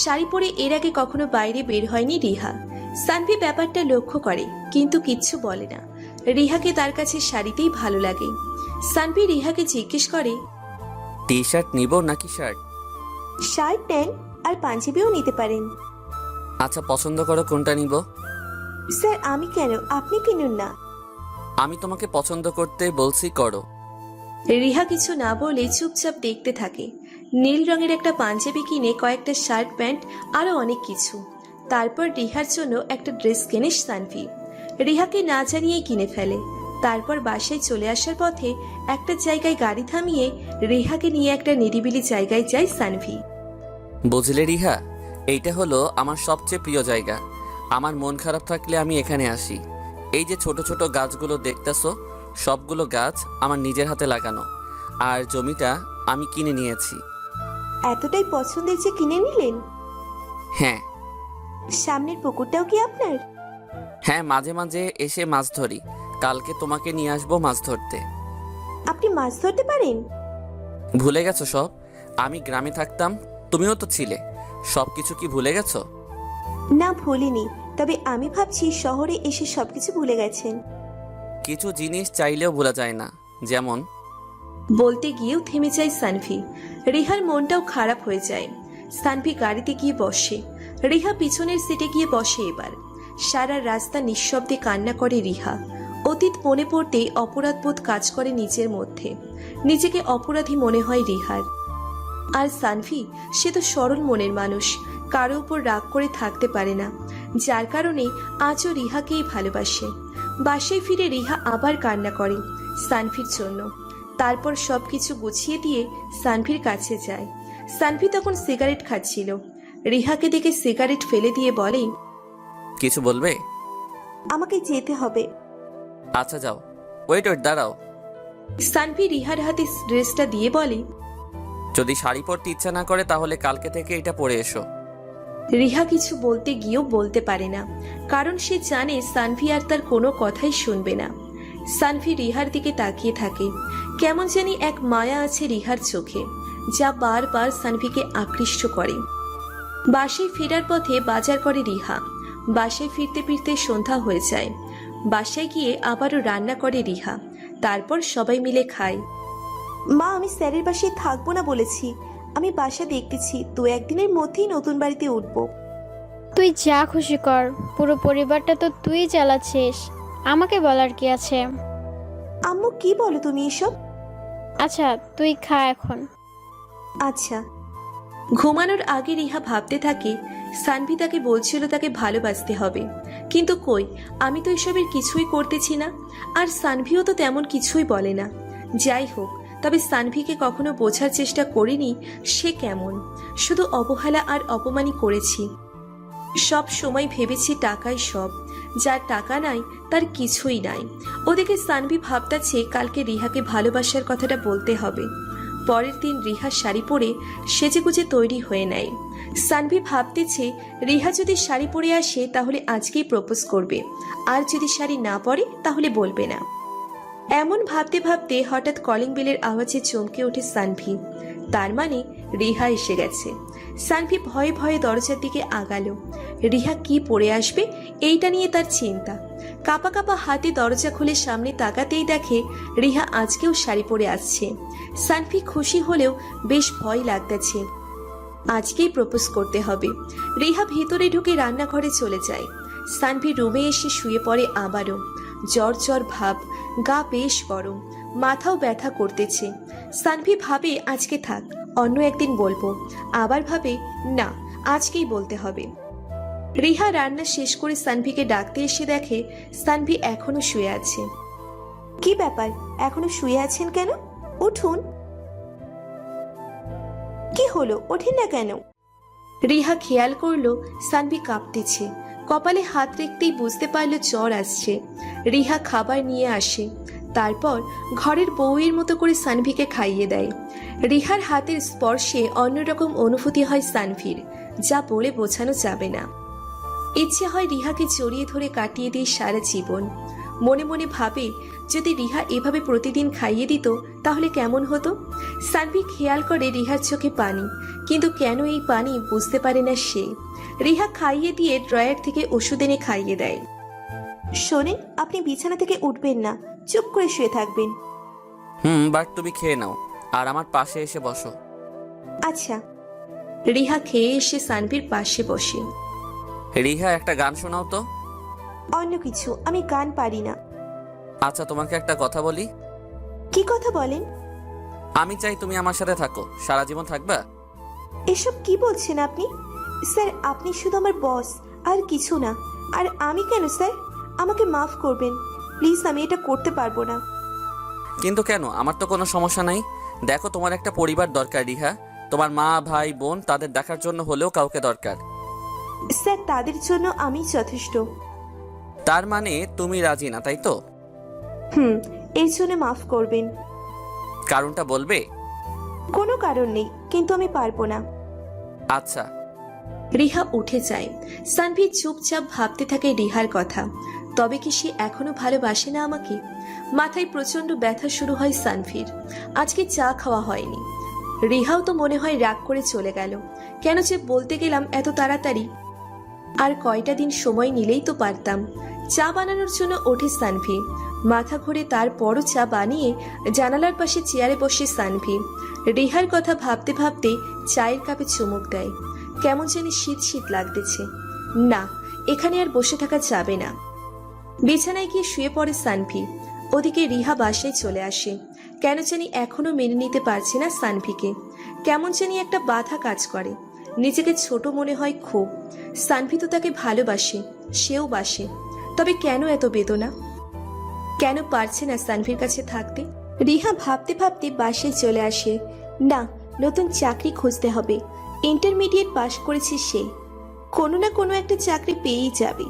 শাড়ি পরে এর আগে কখনো বাইরে বের হয়নি রিহা। সানভি ব্যাপারটা লক্ষ্য করে কিন্তু কিচ্ছু বলে না। রিহাকে তার কাছে শাড়িতেই ভালো লাগে। সানভি রিহাকে জিজ্ঞেস করে, টি শার্ট নিব নাকি শার্ট? শার্ট নেন, আর পাঞ্জাবিও নিতে পারেন। আচ্ছা, পছন্দ করো কোনটা নিব? স্যার আমি কেন, আপনি কিনুন না। আমি তোমাকে পছন্দ করতে বলছি, করো। রিহা কিছু না বলে চুপচাপ দেখতে থাকে। নীল রঙের একটা পাঞ্জাবি কিনে, কয়েকটা শার্ট প্যান্ট, আরো অনেক কিছু। তারপর রিহার জন্য একটা ড্রেস কেনে সানভি। রিহাকে না জানিয়েই কিনে ফেলে। তারপর বাসায় চলে আসার পথে একটা জায়গায় গাড়ি থামিয়ে রিহাকে নিয়ে একটা নিরিবিলি জায়গায় যায় সানভি। বুঝলে রিহা, এইটা হলো আমার সবচেয়ে প্রিয় জায়গা। আমার মন খারাপ থাকলে আমি এখানে আসি। এই যে ছোট ছোট গাছগুলো দেখতেছো, সবগুলো গাছ আমার নিজের হাতে লাগানো, আর জমিটা আমি কিনে নিয়েছি। এতটাই পছন্দের যে কিনে নিলেন? হ্যাঁ সামনের পুকুরটাও কি আপনার? হ্যাঁ, মাঝে মাঝে এসে মাছ ধরি। কালকে তোমাকে নিয়ে আসবো মাছ ধরতে। আপনি মাছ ধরতে পারেন? ভুলে গেছো সব? আমি গ্রামে থাকতাম, তুমিও তো ছিলে। সব কিছু কি ভুলে গেছো? না ভুলিনি, তবে আমি ভাবছি শহরে এসে সবকিছু ভুলে গেছেন। কিছু জিনিস চাইলেও ভোলা যায় না, যেমন। বলতে গিয়েও থেমে যায় সানভি। রিহার মনটাও খারাপ হয়ে যায়। সানভি গাড়িতে গিয়ে বসে। রিহা পিছনের সিটে গিয়ে বসে। এবার সারা রাস্তা নিঃশব্দে কান্না করে রিহা। অতীত মনে পড়তেই অপরাধবোধ কাজ করে নিজের মধ্যে। নিজেকে অপরাধী মনে হয় রিহার। আর সানভি, সে তো সরল মনের মানুষ, কারো উপর রাগ করে থাকতে পারে না, যার কারণে আজও রিহাকেই ভালোবাসে। বাসায় ফিরে রিহা আবার কান্না করে সানভির জন্য। তারপর সবকিছু গুছিয়ে দিয়ে সানভির কাছে যায়। সানভি তখন সিগারেট খাচ্ছিল। রিহাকে দেখে সিগারেট ফেলে দিয়ে বলে, কিছু বলবে? আমাকে যেতে হবে। আচ্ছা যাও। ওয়েট, দাঁড়াও। সানভি রিহার হাতে ড্রেসটা দিয়ে বলে, যদি শাড়ি পরতে ইচ্ছা না করে তাহলে কালকে থেকে এটা পরে এসো। রিহা কিছু বলতে গিয়েও বলতে পারে না, কারণ সে জানে সানভি আর তার কোনো কথাই শুনবে না। সানভি রিহার দিকে তাকিয়ে থাকে। কেমন জানি এক মায়া আছে রিহার চোখে, যা বারবার সানভিকে আকৃষ্ট করে। বাসায় ফেরার পথে বাজার করে রিহা। বাসায় ফিরতে ফিরতে সন্ধ্যা হয়ে যায়। বাসায় গিয়ে আবারও রান্না করে রিহা। তারপর সবাই মিলে খায়। মা, আমি স্যারের বাসায় থাকবো না বলেছি। আমি বাসা দেখতেছি, 2-1 দিনের মধ্যেই নতুন বাড়িতে উঠবো। তুই যা খুশি কর, পুরো পরিবারটা তো তুই চালাচ্ছিস, আমাকে বলার কি আছে? আম্মু কি বলো তুমি এসব? আচ্ছা তুই খা এখন। আচ্ছা। ঘুমানোর আগে রিহা ভাবতে থাকে সানভি তাকে বলছিল তাকে ভালোবাসতে হবে, কিন্তু কই, আমি তো এসবের কিছুই করতেছি না। আর সানভিও তো তেমন কিছুই বলে না। যাই হোক, তবে সানভিকে কখনো বোঝার চেষ্টা করিনি সে কেমন। শুধু অবহেলা আর অপমানই করেছি। সব সময় ভেবেছি টাকাই সব, যার টাকা নাই তার কিছুই নাই। ওদিকে সানভি ভাবতাছে কালকে রিহাকে ভালোবাসার কথাটা বলতে হবে। পরের দিন রিহা শাড়ি পরে সেজেগুজে তৈরি হয়ে নেয়। সানভি ভাবতেছে রিহা যদি শাড়ি পরে আসে তাহলে আজকেই প্রপোজ করবে, আর যদি শাড়ি না পরে তাহলে বলবে না। এমন ভাবতে ভাবতে হঠাৎ কলিং বেলের আওয়াজে চমকে ওঠে সানভি। তার মানে রিহা এসে গেছে। সানভি ভয়ে ভয়ে দরজার দিকে আগালো। রিহা কি পরে আসবে এইটা নিয়ে তার চিন্তা। কাপা কাপা হাতে দরজা খুলে সামনে তাকাতেই দেখে রিহা আজকেও শাড়ি পরে আসছে। সানভি খুশি হলেও বেশ ভয় লাগতেছে। আজকেই প্রপোজ করতে হবে। রিহা ভেতরে ঢুকে রান্নাঘরে চলে যায়। সানভি রুমে এসে শুয়ে পড়ে আবারও। জ্বর জ্বর ভাব, গা বেশ গরম, মাথাও ব্যথা করতেছে। সানভি ভাবে আজকে থাক, অন্য একদিন বলবো। আবার ভাবে না, আজকেই বলতে হবে। রিহা রান্না শেষ করে সানভিকে ডাকতে এসে দেখে সানভি এখনো শুয়ে আছে। কি ব্যাপার, এখনো শুয়ে আছেন কেন? উঠুন। কি হলো, ওঠেন না কেন? রিহা খেয়াল করলো সানভি কাঁপতেছে। কপালে হাত রেখতেই বুঝতে পারলো জ্বর আসছে। রিহা খাবার নিয়ে আসে। তারপর ঘরের বউয়ের মতো করে সানভিকে খাইয়ে দেয়। রিহার হাতের স্পর্শে অন্যরকম অনুভূতি হয় সানভির, যা বলে বোঝানো যাবে না। ইচ্ছে হয় রিহাকে জড়িয়ে ধরে কাটিয়ে দিয়ে সারা জীবন। মনে মনে ভাবে যদি রিহা এভাবে প্রতিদিন খাইয়ে দিত তাহলে কেমন হতো। সানভি খেয়াল করে রিহার চোখে পানি, কিন্তু কেন এই পানি বুঝতে পারে না সে। রিহা খাইয়ে দিয়ে ড্রয়ার থেকে ওষুধ এনে খাইয়ে দেয়। শোনেন, আপনি বিছানা থেকে উঠবেন না, চুপ করে শুয়ে থাকবেন। বাট তুমি খেয়ে নাও আর আমার পাশে এসে বসো। আচ্ছা। রিহা খেয়ে এসে সানভীর পাশে বসে। রিহা একটা গান শোনাও তো। অন্য কিছু, আমি গান পারি না। আচ্ছা তোমাকে একটা কথা বলি। কি কথা বলেন? আমি চাই তুমি আমার সাথে থাকো, সারা জীবন থাকবা? এসব কি বলছেন আপনি? স্যার, আপনি শুধু আমার বস, আর কিছু না। আর আমি কেন স্যার? আমাকে মাফ করবেন প্লিজ, আমি এটা করতে পারবো না। কিন্তু কেন? আমার তো কোনো সমস্যা নাই। দেখো তোমার একটা পরিবার দরকার রিহা, তোমার মা ভাই বোন তাদের দেখার জন্য হলেও কাউকে দরকার। স্যার, তাদের জন্য আমি যথেষ্ট। তার মানে তুমি রাজি না, তাই তো? এর জন্য মাফ করবেন। কারণটা বলবে? কোনো কারণ নেই, কিন্তু আমি পারবো না। আচ্ছা। রিহা উঠে যায়। সানভীর চুপচাপ ভাবতে থাকে রিহার কথা। তবে কি সে এখনো ভালোবাসে না আমাকে? মাথায় প্রচন্ড ব্যথা শুরু হয় সানভীর। আজকে চা খাওয়া হয়নি। রিহাও তো মনে হয় রাগ করে চলে গেল। কেন যে বলতে গেলাম এত তাড়াতাড়ি? আর কয়টা দিন সময় নিলেই তো পারতাম। চা বানানোর জন্য ওঠে সানভি। মাথা ঘুরে তারপরও চা বানিয়ে জানালার পাশে চেয়ারে বসে সানভি রিহার কথা ভাবতে ভাবতে চায়ের কাপে চুমুক দেয়। কেমন জানি শীত শীত লাগতেছে। না, এখানে আর বসে থাকা যাবে না। বিছানায় গিয়ে শুয়ে পড়ে সানভি। ওদিকে রিহা বাসায় চলে আসে। কেন জানি এখনো মেনে নিতে পারছে না সানভিকে। কেমন জানি একটা বাধা কাজ করে। নিজেকে ছোট মনে হয় খুব। সানভি তো তাকে ভালোবাসে, সেও বাসে। তবে কেন এত বেদনা? কেন পারছে না সানভির কাছে থাকতে? রিহা ভাবতে ভাবতে বাসায় চলে আসে। না, নতুন চাকরি খুঁজতে হবে। ইন্টারমিডিয়েট পাশ করেছে সে। কোনো না কোনো একটা চাকরি পেয়েই যাবে।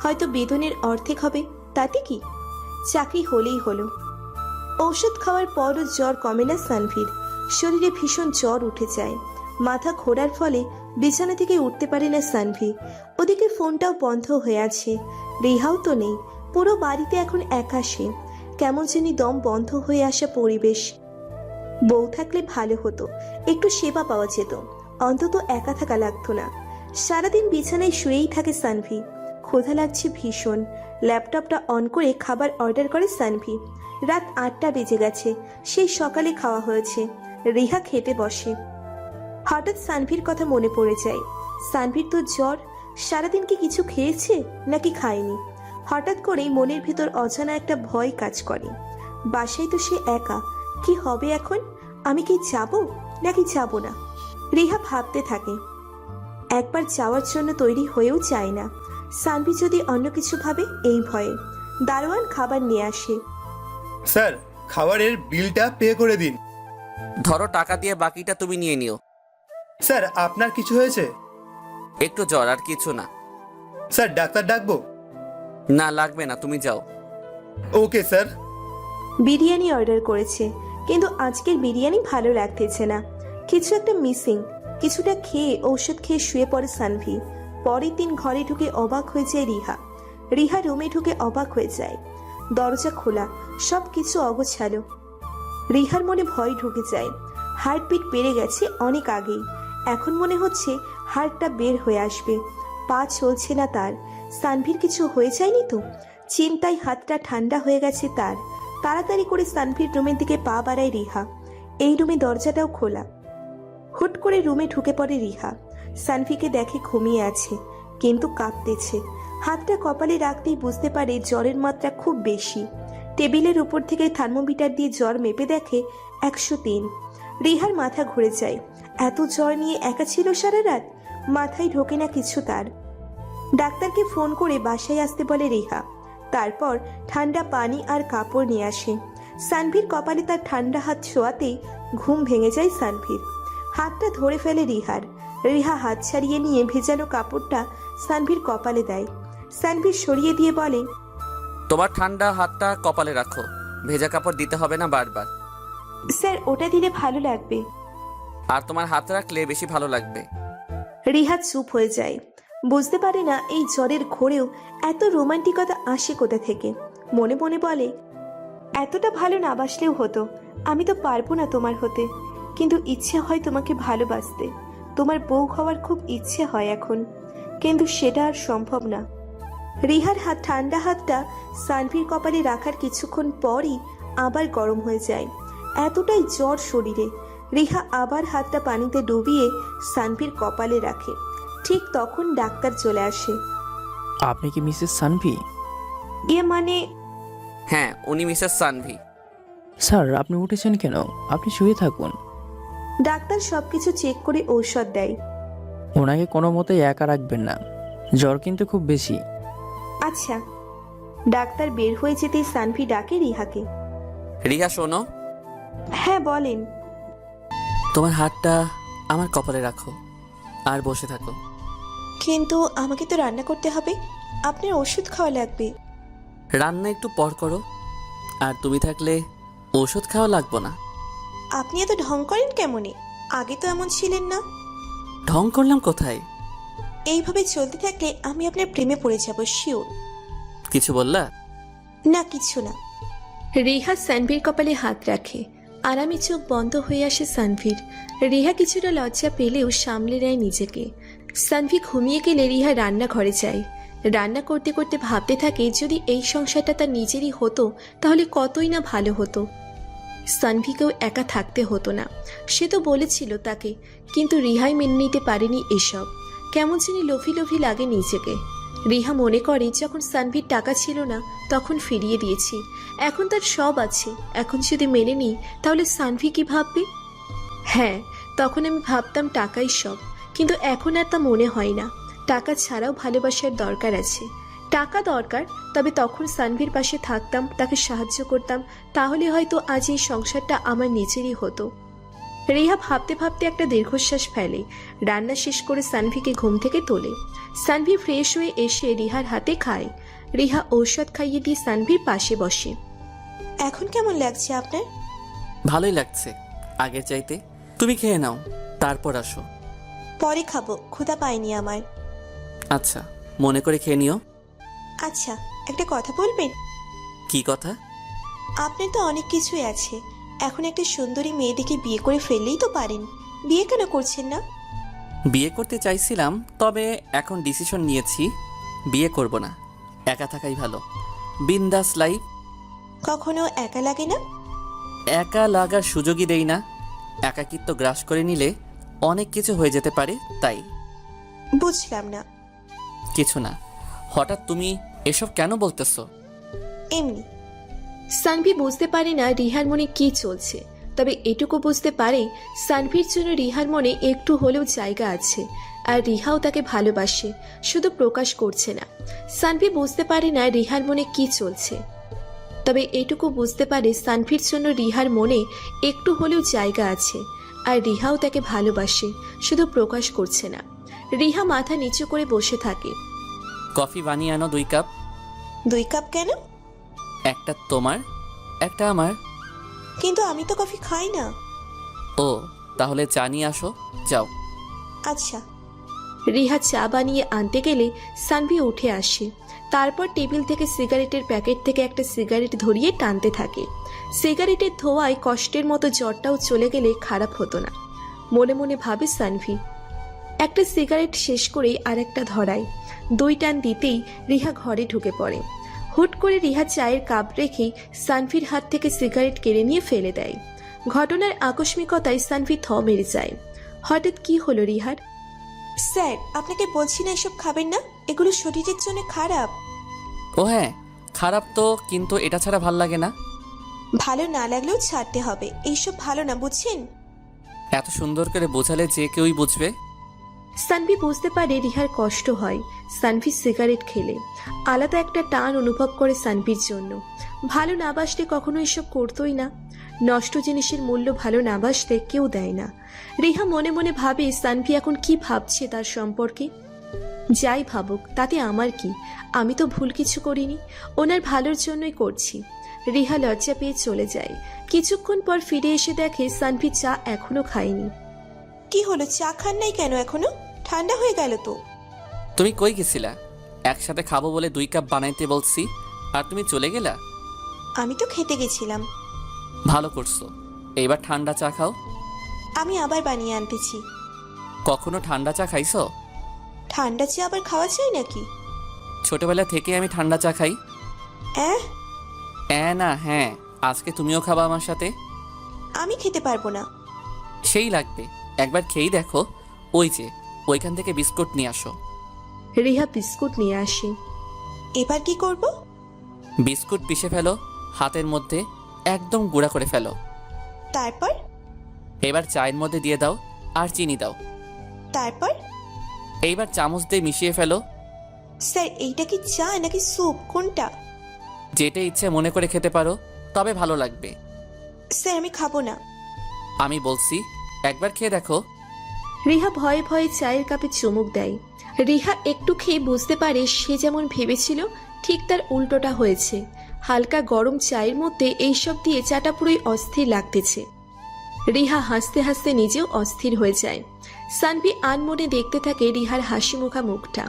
হয়তো বেতনের অর্ধেক হবে, তাতে কি? চাকরি হলেই হলো। ঔষধ খাওয়ার পরও জ্বর কমে না সানভির। শরীরে ভীষণ জ্বর উঠে যায়। মাথা ঘোরার ফলে বিছানা থেকে উঠতে পারে না সানভি। ওদিকে ফোনটাও বন্ধ হয়ে আছে। রিহাও তো নেই। পুরো বাড়িতে এখন একা সে। কেমন জানি দম বন্ধ হয়ে আসা পরিবেশ। বউ থাকলে ভালো হতো, একটু সেবা পাওয়া যেত, অন্তত একা থাকা লাগতো না। সারাদিন বিছানায় শুয়েই থাকে সানভি। ক্ষুধা লাগছে ভীষণ। ল্যাপটপটা অন করে খাবার অর্ডার করে সানভি। রাত 8টা বেজে গেছে, সেই সকালে খাওয়া হয়েছে। রিহা খেতে বসে। হঠাৎ সানভির কথা মনে পড়ে যায়। সানভির তো জ্বর। সারাদিন কি কিছু খেয়েছে নাকি খায়নি? হঠাৎ করেই মনের ভিতর অজানা একটা ভয় কাজ করে। বাসায় তো সে একা। কি হবে এখন? আমি কি যাব নাকি যাব না? রিহা ভাবতে থাকে। একবার যাওয়ার জন্য তৈরি হয়েও চায় না। সানভি যদি অন্য কিছু ভাবে এই ভয়ে। দারোয়ান খাবার নিয়ে আসে। স্যার, খাবারের বিলটা পে করে দিন। ধরো টাকা দিয়ে বাকিটা তুমি নিয়ে নিও। স্যার, আপনার কিছু হয়েছে? একটু জ্বর, আর কিছু না। স্যার, ডাক্তার ডাকবো? না লাগবে না, তুমি যাও। Okay sir. বিরিয়ানি অর্ডার করেছে, কিন্তু আজকের বিরিয়ানি ভালো লাগতেছে না। কিছু একটা মিসিং। কিছুটা খেয়ে ঔষধ খেয়ে শুয়ে পড়ে সানভি। পরের দিন ঘরে ঢুকে অবাক হয়ে যায় রিহা। রিহা রুমে ঢুকে অবাক হয়ে যায়। দরজা খোলা, সব কিছু অগোছালো। রিহার মনে ভয় ঢুকে যায়। হার্টবিট বেড়ে গেছে অনেক আগেই। এখন মনে হচ্ছে হার্টটা বের হয়ে আসবে। পা চলছে না তার। সানভির কিছু হয়ে যায়নি তো? চিন্তায় হাতটা ঠান্ডা হয়ে গেছে তার। তাড়াতাড়ি করে সানভির রুমের দিকে পা বাড়ায় রিহা। এই রুমে দরজাটাও খোলা। হুট করে রুমে ঢুকে পড়ে রিহা। সানভিকে দেখে ঘুমিয়ে আছে, কিন্তু কাঁপতেছে। হাতটা কপালে রাখতেই বুঝতে পারে জ্বরের মাত্রা খুব বেশি। টেবিলের উপর থেকে থার্মোমিটার দিয়ে জ্বর মেপে দেখে 103। রিহার মাথা ঘুরে যায়। এত জ্বর নিয়ে একা ছিল সারা রাত? মাথায় ঢোকে না কিছু তার। ডাক্তারকে ফোন করে বাসায় আসতে বলে রিহা। তারপর ঠান্ডা পানি আর কাপড় নিয়ে আসে। সানভির কপালে তার ঠান্ডা হাত ছোঁয়াতেই ঘুম ভেঙে যায় সানভির। হাতটা ধরে ফেলে রিহার। রিহা হাত ছাড়িয়ে নিয়ে ভেজানো কাপড়টা সানভির কপালে দেয়। সানভি সরিয়ে দিয়ে বলে, তোমার ঠান্ডা হাতটা কপালে রাখো, ভেজা কাপড় দিতে হবে না বারবার। স্যার, ওটা দিলে ভালো লাগবে। আর তোমার হাত রাখলে বেশি ভালো লাগবে। রিহা চুপ হয়ে যায়। বুঝতে পারে না এই জ্বরের ঘোরেও এত রোমান্টিকতা আসে কোথা থেকে। মনে মনে বলে, এতটা ভালো না বাসলেও হতো। আমি তো পারবো না তোমার হতে, কিন্তু ইচ্ছে হয় তোমাকে ভালোবাসতে। তোমার বউ হওয়ার খুব ইচ্ছে হয় এখন। কিন্তু সেটা আর সম্ভব না। রিহার ঠান্ডা হাতটা সানভির কপালে রাখার কিছুক্ষণ পরই আবার গরম হয়ে যায়। এতটাই জ্বর শরীরে। রিহা আবার হাতটা পানিতে ডুবিয়ে সানভির কপালে রাখে। ঠিক তখন ডাক্তার চলে আসে। আপনি কি মিসেস সানভি? মানে হ্যাঁ, উনি মিসেস সানভি। স্যার, আপনি উঠেছেন কেন? আপনি শুয়ে থাকুন। ডাক্তার সবকিছু চেক করে ঔষধ দেয়। ওনাকে কোনো মতেই একা রাখবেন না, জ্বর কিন্তু খুব বেশি। আচ্ছা। ডাক্তার বের হয়ে যেতেই সানভি ডাকে রিহাকে। রিহা শোনো, হ্যাঁ বলেন। তোমার হাতটা আমার কপালে রাখো আর বসে থাকো। কিন্তু আমাকে তো রান্না করতে হবে, আপনার ওষুধ খাওয়া লাগবে। রান্না একটু পর করো, আর তুমি থাকলে ওষুধ খাওয়া লাগবো না। আপনি এত ঢং করেন কেমনে? আগে তো এমন ছিলেন না। ঢং করলাম কোথায়? এইভাবে চলতে থাকলে আমি আপনার প্রেমে পড়ে যাব শিওর। কিছু বললা? না, কিছু না। রিহা সানভির কপালে হাত রাখে। আরামে চোখ বন্ধ হয়ে আসে সানভির। রিহা কিছুটা লজ্জা পেলেও সামলে নেয় নিজেকে। সানভি ঘুমিয়ে গেলে রিহা রান্নাঘরে যায়। রান্না করতে করতে ভাবতে থাকে যদি এই সংসারটা তার নিজেরই হতো তাহলে কতই না ভালো হতো। সানভিকেও একা থাকতে হতো না, সে তো বলেছিল তাকে, কিন্তু রিহাই মেনে নিতে পারেনি এসব। কেমন জানি লোভি লোভি লাগে নিজেকে। রিহা মনে করে যখন সানভির টাকা ছিল না তখন ফিরিয়ে দিয়েছি, এখন তার সব আছে, এখন যদি মেনে নিই তাহলে সানভি কি ভাববে? হ্যাঁ, তখন আমি ভাবতাম টাকাই সব, কিন্তু এখন আর তা মনে হয় না। টাকা ছাড়াও ভালোবাসার দরকার আছে। টাকা দরকার, তবে তখন সানভির পাশে থাকতাম, তাকে সাহায্য করতাম, তাহলে হয়তো আজ এই সংসারটা আমার নিজেরই হতো। রিহা ভাবতে ভাবতে একটা দীর্ঘশ্বাস ফেলে। রান্না শেষ করে সানভিকে ঘুম থেকে তোলে। সানভি ফ্রেশ হয়ে এসে রিহার হাতে খায়। রিহা ঔষধ খাইয়ে দিয়ে সানভির পাশে বসে। এখন কেমন লাগছে আপনার? ভালোই লাগছে আগের চাইতে। তুমি খেয়ে নাও, তারপর আসো। পরে খাবো, ক্ষুধা পাইনি আমার। আচ্ছা, মনে করে খেয়ে নিও। আচ্ছা, একটা কথা বলবেন? কি কথা? আপনার তো অনেক কিছুই আছে, এখন একটা সুন্দরী মেয়ে দেখে বিয়ে করে ফেললেই তো পারেন। বিয়ে কেন করছেন না? বিয়ে করতে চাইছিলাম, তবে এখন ডিসিশন নিয়েছি বিয়ে করব না, একা থাকাই ভালো। বিন্দাস লাইফ। কখনো একা লাগে না? একা লাগার সুযোগই দেই না। একাকিত্ব গ্রাস করে নিলে অনেক কিছু হয়ে যেতে পারে, তাই। বুঝলাম না। কিছু না। হঠাৎ তুমি এসব কেন বলতেছো? এমনি। সানভি বুঝতে পারে না রিহার মনে কি চলছে, তবে এটুকু বুঝতে পারে সানভির জন্য রিহার মনে একটু হলেও জায়গা আছে, আর রিহাও তাকে ভালোবাসে, শুধু প্রকাশ করছে না। সানভি বুঝতে পারে না রিহার মনে কি চলছে, তবে এটুকু বুঝতে পারে সানভির জন্য রিহার মনে একটু হলেও জায়গা আছে, আর রিহাও তাকে ভালোবাসে, শুধু প্রকাশ করছে না। রিহা মাথা নিচু করে বসে থাকে। কফি বানিয়ে আনো 2 কাপ। 2 কাপ কেন? একটা তোমার, একটা আমার। কিন্তু আমি তো কফি খাই না। ও, তাহলে চা নিয়ে আসো, যাও। আচ্ছা। রিহা চা বানিয়ে আনতে গেলে সানভি উঠে আসে। তারপর টেবিল থেকে সিগারেটের প্যাকেট থেকে একটা সিগারেট ধরিয়ে টানতে থাকে। সিগারেটের ধোঁয়ায় কষ্টের মতো জ্বরটাও চলে গেলে খারাপ হতো না, মনে মনে ভাবে সানভি। একটা সিগারেট শেষ করেই আর একটা ধরায়। 2 টান দিতেই রিহা ঘরে ঢুকে পড়ে। হুট করে রিহা চায়ের কাপ রেখেই সানভির হাত থেকে সিগারেট কেড়ে নিয়ে ফেলে দেয়। ঘটনার আকস্মিকতায় সানভি থ মেরে যায়। হঠাৎ কি হলো রিহার? স্যার, আপনাকে বলছি না এসব খাবেন না, এগুলো শরীরের জন্য খারাপ। ও হ্যাঁ, খারাপ তো, কিন্তু এটা ছাড়া ভাল লাগে না। ভালো না লাগলেও ছাড়তে হবে, এইসব ভালো না, বুঝছেন? এত সুন্দর করে বোঝালে যে কেউই বুঝবে। সানভি বুঝতে পারে রিহার কষ্ট হয় সানভি সিগারেট খেলে। আলাদা একটা টান অনুভব করে সানভির জন্য। ভালো না বাসলে কখনো এসব করতোই না। নষ্ট জিনিসের মূল্য ভালো না বাসলে কেউ দেয় না। রিহা মনে মনে ভাবে সানভি এখন কি ভাবছে তার সম্পর্কে। যাই ভাবুক, তাতে আমার কি? আমি তো ভুল কিছু করিনি, ওনার ভালোর জন্যই করছি। রিহা লজ্জা পেয়ে চলে যায়। কিছুক্ষণ পর ফিরে এসে দেখে সানভি চা এখনো খায়নি। কি হলো, চা খান নাই কেন এখনো? ঠান্ডা হয়ে গেল তো। তুমি কই গেছিলা? একসাথে খাবো বলে 2 কাপ বানাইতে বলছি, আর তুমি চলে গেলা। আমি তো খেতে গেছিলাম। ভালো করছো, এইবার ঠান্ডা চা খাও। আমি আবার বানিয়ে আনতেছি। কখনো ঠান্ডা চা খাইছো? ঠান্ডা চা আবার খাওয়া চাই নাকি? ছোটবেলা থেকে আমি ঠান্ডা চা খাই। না হ্যাঁ, আজকে তুমিও খাবা আমার সাথে? আমি খেতে পারবো না। সেই লাগবে, একবার খেয়েই দেখো। ওই যে ওইখান থেকে বিস্কুট নিয়ে আসো। রিহা বিস্কুট নিয়ে আসে। এবার কি করব? বিস্কুট পিষে ফেলো হাতের মধ্যে, একদম গুঁড়া করে ফেলো। তারপর? এবার চায়ের মধ্যে দিয়ে দাও আর চিনি দাও। তারপর? এইবার চামচ দিয়ে মিশিয়ে ফেলো। স্যার এইটা কি চা নাকি স্যুপ, কোনটা? যেটা ইচ্ছে মনে করে খেতে পারো, তবে ভালো লাগবে। স্যার আমি খাবো না। আমি বলছি একবার খেয়ে দেখো। রিহা ভয়ে ভয়ে চায়ের কাপে চুমুক দেয়। রিহা একটু খেয়ে বুঝতে পারে সে যেমন ভেবেছিল ঠিক তার উল্টোটা হয়েছে। হালকা গরম চায়ের মধ্যে এইসব দিয়ে চাটা পুরোই অস্থির লাগতেছে। রিহা হাসতে হাসতে নিজেও অস্থির হয়ে যায়। সানভি আনমনে দেখতে থাকে রিহার হাসি মুখা মুখটা।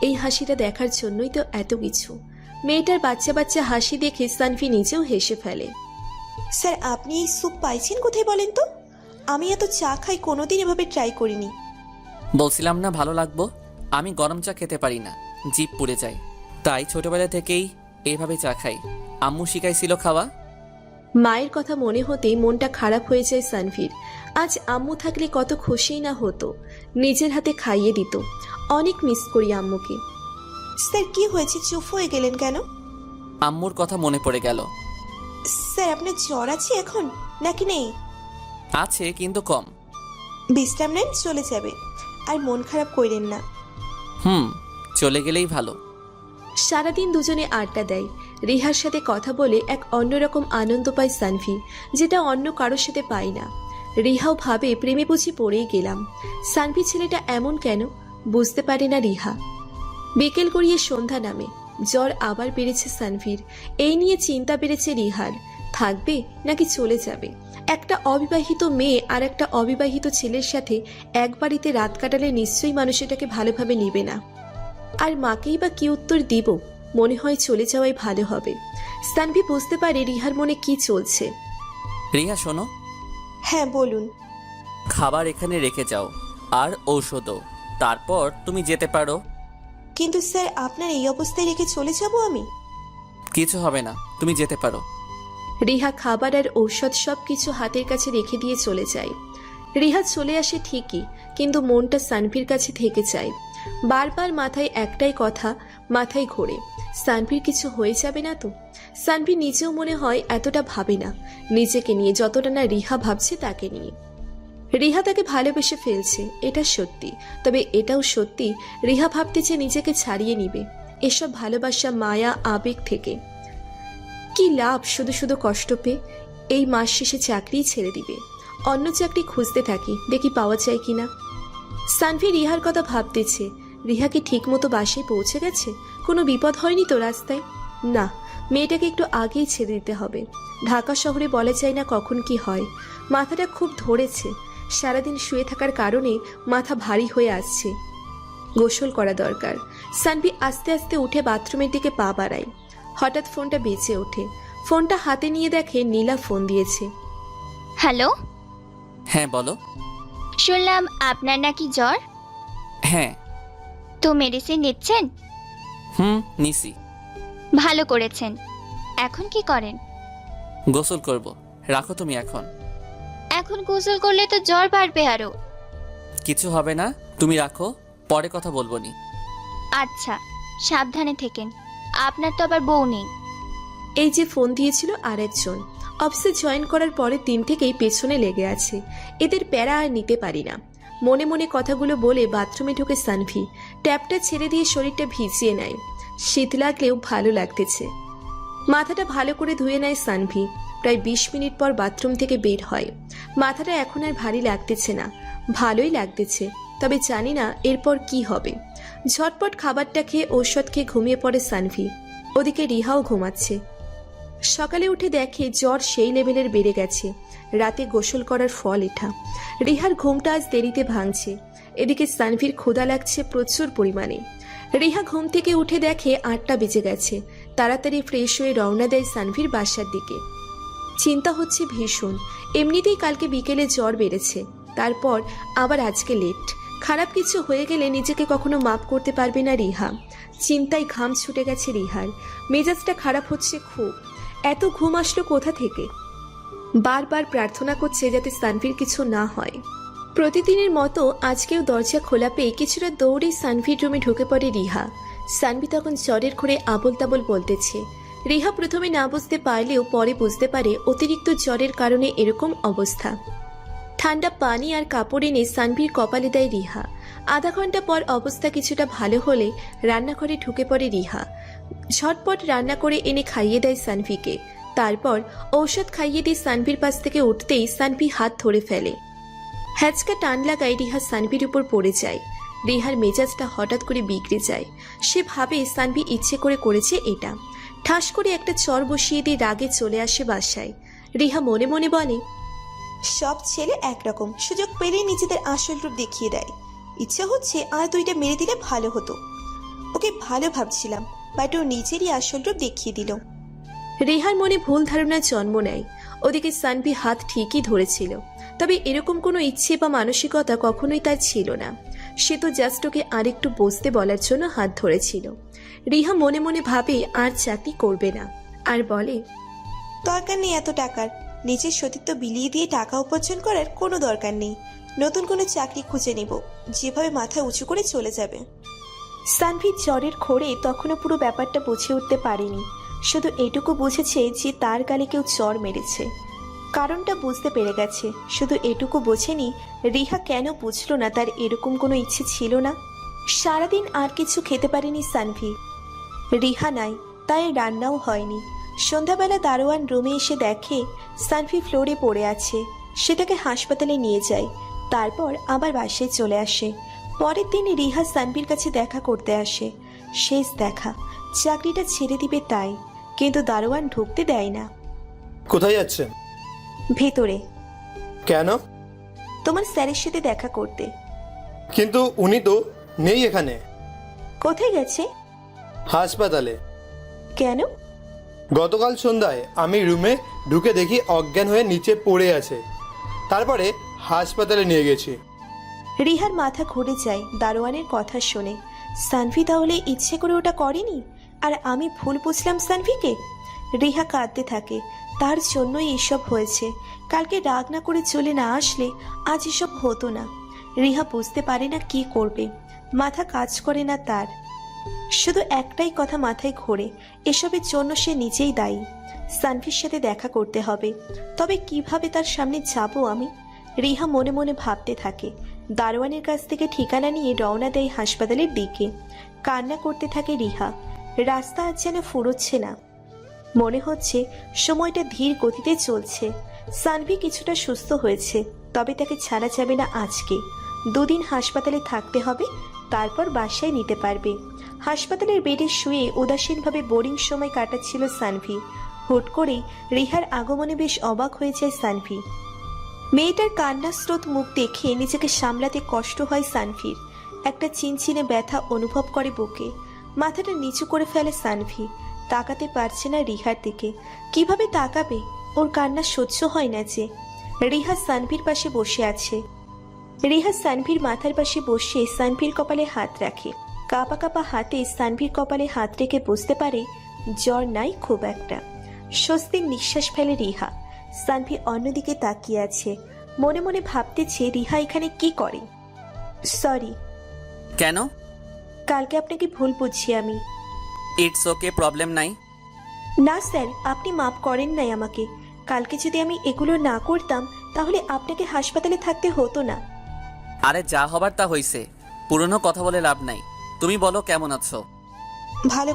এই হাসিটা দেখার জন্যই তো এত কিছু। মেয়েটার বাচ্চা বাচ্চা হাসি দেখে সানভি নিজেও হেসে ফেলে। স্যার আপনি এই স্যুপ পাইছেন কোথায় বলেন তো? আমি এত চা খাই, কোনোদিন এভাবে ট্রাই করিনি। বলছিলাম না ভালো লাগবো। আমি গরম চা খেতে পারি না, জিভ পুড়ে যায়। তাই ছোটবেলা থেকেই এইভাবে চা খাই। আম্মু শিখাইছিল খাওয়া। মায়ের কথা মনে হতেই মনটা খারাপ হয়ে যায় সানভির। আজ আম্মু থাকলে কত খুশিই না হতো, নিজের হাতে খাইয়ে দিত। অনেক মিস করি আম্মুকে। স্যার কি হয়েছে, চুপ হয়ে গেলেন কেন? আম্মুর কথা মনে পড়ে গেল। স্যার আপনার জ্বর আছে এখন নাকি নেই? আছে কিন্তু কম। বিশ্রাম নেন, চলে যাবে। আর মন খারাপ করেন না। চলে গেলেই ভালো। সারাদিন দুজনে আড্ডা দেয়। রিহার সাথে কথা বলে এক অন্যরকম আনন্দ পায় সানভি, যেটা অন্য কারোর সাথে পায় না। রিহাও ভাবে প্রেমে বুঝি পড়েই গেলাম। সানভি ছেলেটা এমন কেন বুঝতে পারে না রিহা। বিকেল গড়িয়ে সন্ধ্যা নামে। জ্বর আবার বেড়েছে সানভির। এই নিয়ে চিন্তা বেড়েছে রিহার, থাকবে নাকি চলে যাবে। একটা অবিবাহিত মেয়ে আর একটা অবিবাহিত ছেলের সাথে এক বাড়িতে রাত কাটালে নিশ্চয়ই মানুষ এটাকে ভালোভাবে নিবে না। আর মাকেই বা কি উত্তর দিব? মনে হয় চলে যাওয়াই ভালো হবে। সানভি বুঝতে পারে রিহার মনে কি চলছে। রিহা শোনো। হ্যাঁ বলুন। খাবার এখানে রেখে যাও আর ঔষধও, তারপর তুমি যেতে পারো। কিন্তু স্যার আপনার এই অবস্থায় রেখে চলে যাব আমি? কিছু হবে না, তুমি যেতে পারো। রিহা খাবার আর ঔষধ সবকিছু হাতের কাছে রেখে দিয়ে চলে যায়। রিহা চলে আসে ঠিকই, কিন্তু মনটা সানভির কাছে থেকে যায়। বারবার মাথায় একটাই কথা মাথায় ঘোরে, সানভির কিছু হয়ে যাবে না তো? সানভি নিজেও মনে হয় এতটা ভাবে না নিজেকে নিয়ে, যতটা না রিহা ভাবছে তাকে নিয়ে। রিহা তাকে ভালোবেসে ফেলছে, এটা সত্যি। তবে এটাও সত্যি রিহা ভাবতেছে নিজেকে ছাড়িয়ে নিবে এসব ভালোবাসা, মায়া, আবেগ থেকে। কি লাভ শুধু শুধু কষ্ট পেয়ে? এই মাস শেষে চাকরিই ছেড়ে দিবে। অন্য চাকরি খুঁজতে থাকি, দেখি পাওয়া যায় কিনা। সানভি রিহার কথা ভাবতেছে। রিহা কি ঠিক মতো বাসায় পৌঁছে গেছে? কোনো বিপদ হয়নি তো রাস্তায়? না, মেয়েটাকে একটু আগেই ছেড়ে দিতে হবে। ঢাকা শহরে বলা যায় না কখন কি হয়। মাথাটা খুব ধরেছে, সারাদিন শুয়ে থাকার কারণে মাথা ভারী হয়ে আসছে। গোসল করা দরকার। সানভি আস্তে আস্তে উঠে বাথরুমের দিকে পা বাড়ায়। হঠাৎ ফোনটা বেজে ওঠে। ফোনটা হাতে নিয়ে দেখে নীলা ফোন দিয়েছে। হ্যালো, হ্যাঁ বলো। শুনলাম আপনার নাকি জ্বর। হ্যাঁ। তো মেডিসিন নিচ্ছেন? নিছি। ভালো করেছেন। এখন কি করেন? গোসল করব, রাখো তুমি এখন। এখন গোসল করলে তো জ্বর বাড়বে আরো। কিছু হবে না, তুমি রাখো, পরে কথা বলবো নি। আচ্ছা, সাবধানে থেকেন। আপনার তো আবার বউ নেই। এই যে ফোন দিয়েছিল আর একজন, অফিসে জয়েন করার পরের দিন থেকেই পেছনে লেগে আছে। এদের প্যারা আর নিতে পারি না। মনে মনে কথাগুলো বলে বাথরুমে ঢুকে সানভি ট্যাপটা ছেড়ে দিয়ে শরীরটা ভিজিয়ে নেয়। শীত লাগলেও ভালো লাগতেছে। মাথাটা ভালো করে ধুয়ে নেয় সানভি। প্রায় 20 মিনিট পর বাথরুম থেকে বের হয়। মাথাটা এখন আর ভারী লাগতেছে না, ভালোই লাগতেছে। তবে জানি না এরপর কি হবে। ঝটপট খাবারটা খেয়ে ঔষধ খেয়ে ঘুমিয়ে পড়ে সানভি। ওদিকে রিহাও ঘুমাচ্ছে। সকালে উঠে দেখে জ্বর সেই লেভেলের বেড়ে গেছে। রাতে গোসল করার ফল এটা। রিহার ঘুমটা আজ দেরিতে ভাঙছে। এদিকে সানভির ক্ষুধা লাগছে প্রচুর পরিমাণে। রিহা ঘুম থেকে উঠে দেখে 8টা বেজে গেছে। তাড়াতাড়ি ফ্রেশ হয়ে রওনা দেয় সানভির বাসার দিকে। চিন্তা হচ্ছে ভীষণ। এমনিতেই কালকে বিকেলে জ্বর বেড়েছে, তারপর আবার আজকে লেট। খারাপ কিছু হয়ে গেলে নিজেকে কখনো মাপ করতে পারবে না রিহা। চিন্তায় ঘাম ছুটে গেছে রিহার। মেজাজটা খারাপ হচ্ছে খুব। এত ঘুম আসলো কোথা থেকে? বারবার প্রার্থনা করছে যাতে সানভির কিছু না হয়। প্রতিদিনের মতো আজকেও দরজা খোলা পেয়ে কিছুটা দৌড়ে সানভির রুমে ঢুকে পড়ে রিহা। সানভি তখন জ্বরের ঘোরে আবোল তাবোল বলতেছে। রিহা প্রথমে না বুঝতে পারলেও পরে বুঝতে পারে অতিরিক্ত জ্বরের কারণে এরকম অবস্থা। ঠান্ডা পানি আর কাপড় এনে সানভির কপালে দেয় রিহা। আধা ঘন্টা পর অবস্থা কিছুটা ভালো হলে রান্নাঘরে ঢুকে পড়ে রিহা। ঝটপট রান্না করে এনে খাইয়ে দেয় সানভিকে। তারপর ঔষধ খাইয়ে দিয়ে সানভির পাশ থেকে উঠতেই সানভি হাত ধরে ফেলে। হ্যাচকা টান লাগায় রিহা সানভির উপর পড়ে যায়। রিহার মেজাজটা হঠাৎ করে বিগড়ে যায়। সে ভাবে সানভি ইচ্ছে করে করেছে এটা। ঠাস করে একটা চর বসিয়ে দিয়ে রাগে চলে আসে বাসায়। রিহা মনে মনে বলে, সব ছেলে একরকম, সুযোগ পেলে নিজেদের আসল রূপ দেখিয়ে দেয়। ইচ্ছে হচ্ছে আর দুইটা মেরে দিলে ভালো হতো। ওকে ভালো ভাবছিলাম, বাট ও নিজেরই আসল রূপ দেখিয়ে দিল। রিহার মনে ভুল ধারণার জন্ম নেয়। ওদিকে সানভি হাত ঠিকই ধরেছিল, তবে এরকম কোনো ইচ্ছে বা মানসিকতা কখনোই তার ছিল না। সে তো জাস্ট ওকে আরেকটু বসতে বলার জন্য হাত ধরেছিল। রিহা মনে মনে ভাবে আর চাকরি করবে না, আর বলে, দরকার নেই এত টাকার। নিজের সতীত্ব বিলিয়ে দিয়ে টাকা উপার্জন করার কোনো দরকার নেই। নতুন কোনো চাকরি খুঁজে নিব, যেভাবে মাথা উঁচু করে চলে যাবে। সানভি জ্বরের ঘোরে তখনও পুরো ব্যাপারটা বুঝে উঠতে পারেনি। শুধু এটুকু বুঝেছে যে তার গালে কেউ চর মেরেছে। কারণটা বুঝতে পেরে গেছে, শুধু এটুকু বোঝেনি রিহা কেন বুঝলো না তার এরকম কোনো ইচ্ছে ছিল না। সারাদিন আর কিছু খেতে পারেনি সানভি। রিহা নাই, তাই রান্নাও হয়নি। সন্ধ্যাবেলা দারোয়ান রুমে এসে দেখে সানভি ফ্লোরে পড়ে আছে। সেটাকে হাসপাতালে নিয়ে যায়, তারপর আবার বাসায় চলে আসে। পরের দিন রিহা সানভির কাছে দেখা করতে আসে। শেষ দেখা, চাকরিটা ছেড়ে দিবে তাই, কিন্তু দারোয়ান ঢুকতে দেয় না। কোথায় যাচ্ছেন? ভেতরে। কেন? তোমার স্যারের সাথে দেখা করতে। কিন্তু উনি তো নেই এখানে। কোথায় গেছে? হাসপাতালে। কেন? গতকাল সন্ধ্যায় আমি রুমে ঢুকে দেখি অজ্ঞান হয়ে নিচে পড়ে আছে। তারপরে হাসপাতালে নিয়ে গেছি। রিহার মাথা ঘুরে যায় দারোয়ানের কথা শুনে। সানভি তাহলে ইচ্ছে করে ওটা করেনি, আর আমি ভুল বুঝলাম সানভিকে। রিহা কাঁদতে থাকে, তার জন্যই এসব হয়েছে। কালকে রাগ না করে চলে না আসলে আজ এসব হতো না। রিহা বুঝতে পারে না কি করবে, মাথা কাজ করে না তার। শুধু একটাই কথা মাথায় ঘোরে, এসবের জন্য সে নিজেই দায়ী। সানভির সাথে দেখা করতে হবে, তবে কিভাবে তার সামনে যাব আমি? রিহা মনে মনে ভাবতে থাকে। দারোয়ানের কাছ থেকে ঠিকানা নিয়ে রওনা দেয় হাসপাতালের দিকে। কান্না করতে থাকে রিহা। রাস্তা আজ যেন ফুরোচ্ছে না। মনে হচ্ছে সময়টা ধীর গতিতে চলছে। সানভি কিছুটা সুস্থ হয়েছে, তবে তাকে ছাড়া যাবে না আজকে। 2 দিন হাসপাতালে থাকতে হবে, তারপর বাসায় নিতে পারবে। হাসপাতালের বেডে শুয়ে উদাসীনভাবে বোরিং সময় কাটাচ্ছিল সানভি। হুট করেই রিহার আগমনে বেশ অবাক হয়ে যায় সানভি। মেয়েটার কান্নার স্রোত মুখ দেখে নিজেকে সামলাতে কষ্ট হয় সানভির। একটা চিনচিনে ব্যথা অনুভব করে বুকে। মাথাটা নিচু করে ফেলে সানভি। তাকাতে পারছে না রিহার দিকে। কিভাবে তাকাবে? ওর কান্না সহ্য হয় না যে। রিহা সানভির পাশে বসে আছে। রিহা সানভির মাথার পাশে বসে সানভির কপালে হাত রাখে। কাঁপা কাঁপা হাতে সানভির কপালে হাত রেখে বুঝতে পারে জ্বর নাই খুব একটা। স্বস্তির নিঃশ্বাস ফেলে রিহা। সানভি অন্যদিকে তাকিয়ে আছে, মনে মনে ভাবতেছে রিহা এখানে কি করে। সরি। কেন? কালকে আপনাকে ভুল বুঝছি আমি। ইটস ওকে, প্রবলেম নাই। না স্যার, আপনি মাফ করেন নাই আমাকে। কালকে যদি আমি এগুলো না করতাম তাহলে আপনাকে হাসপাতালে থাকতে হতো না। আরে যা হবার তা হইছে, পুরনো কথা বলে লাভ নাই। তুমি বলো কেমন আছো? ভালো।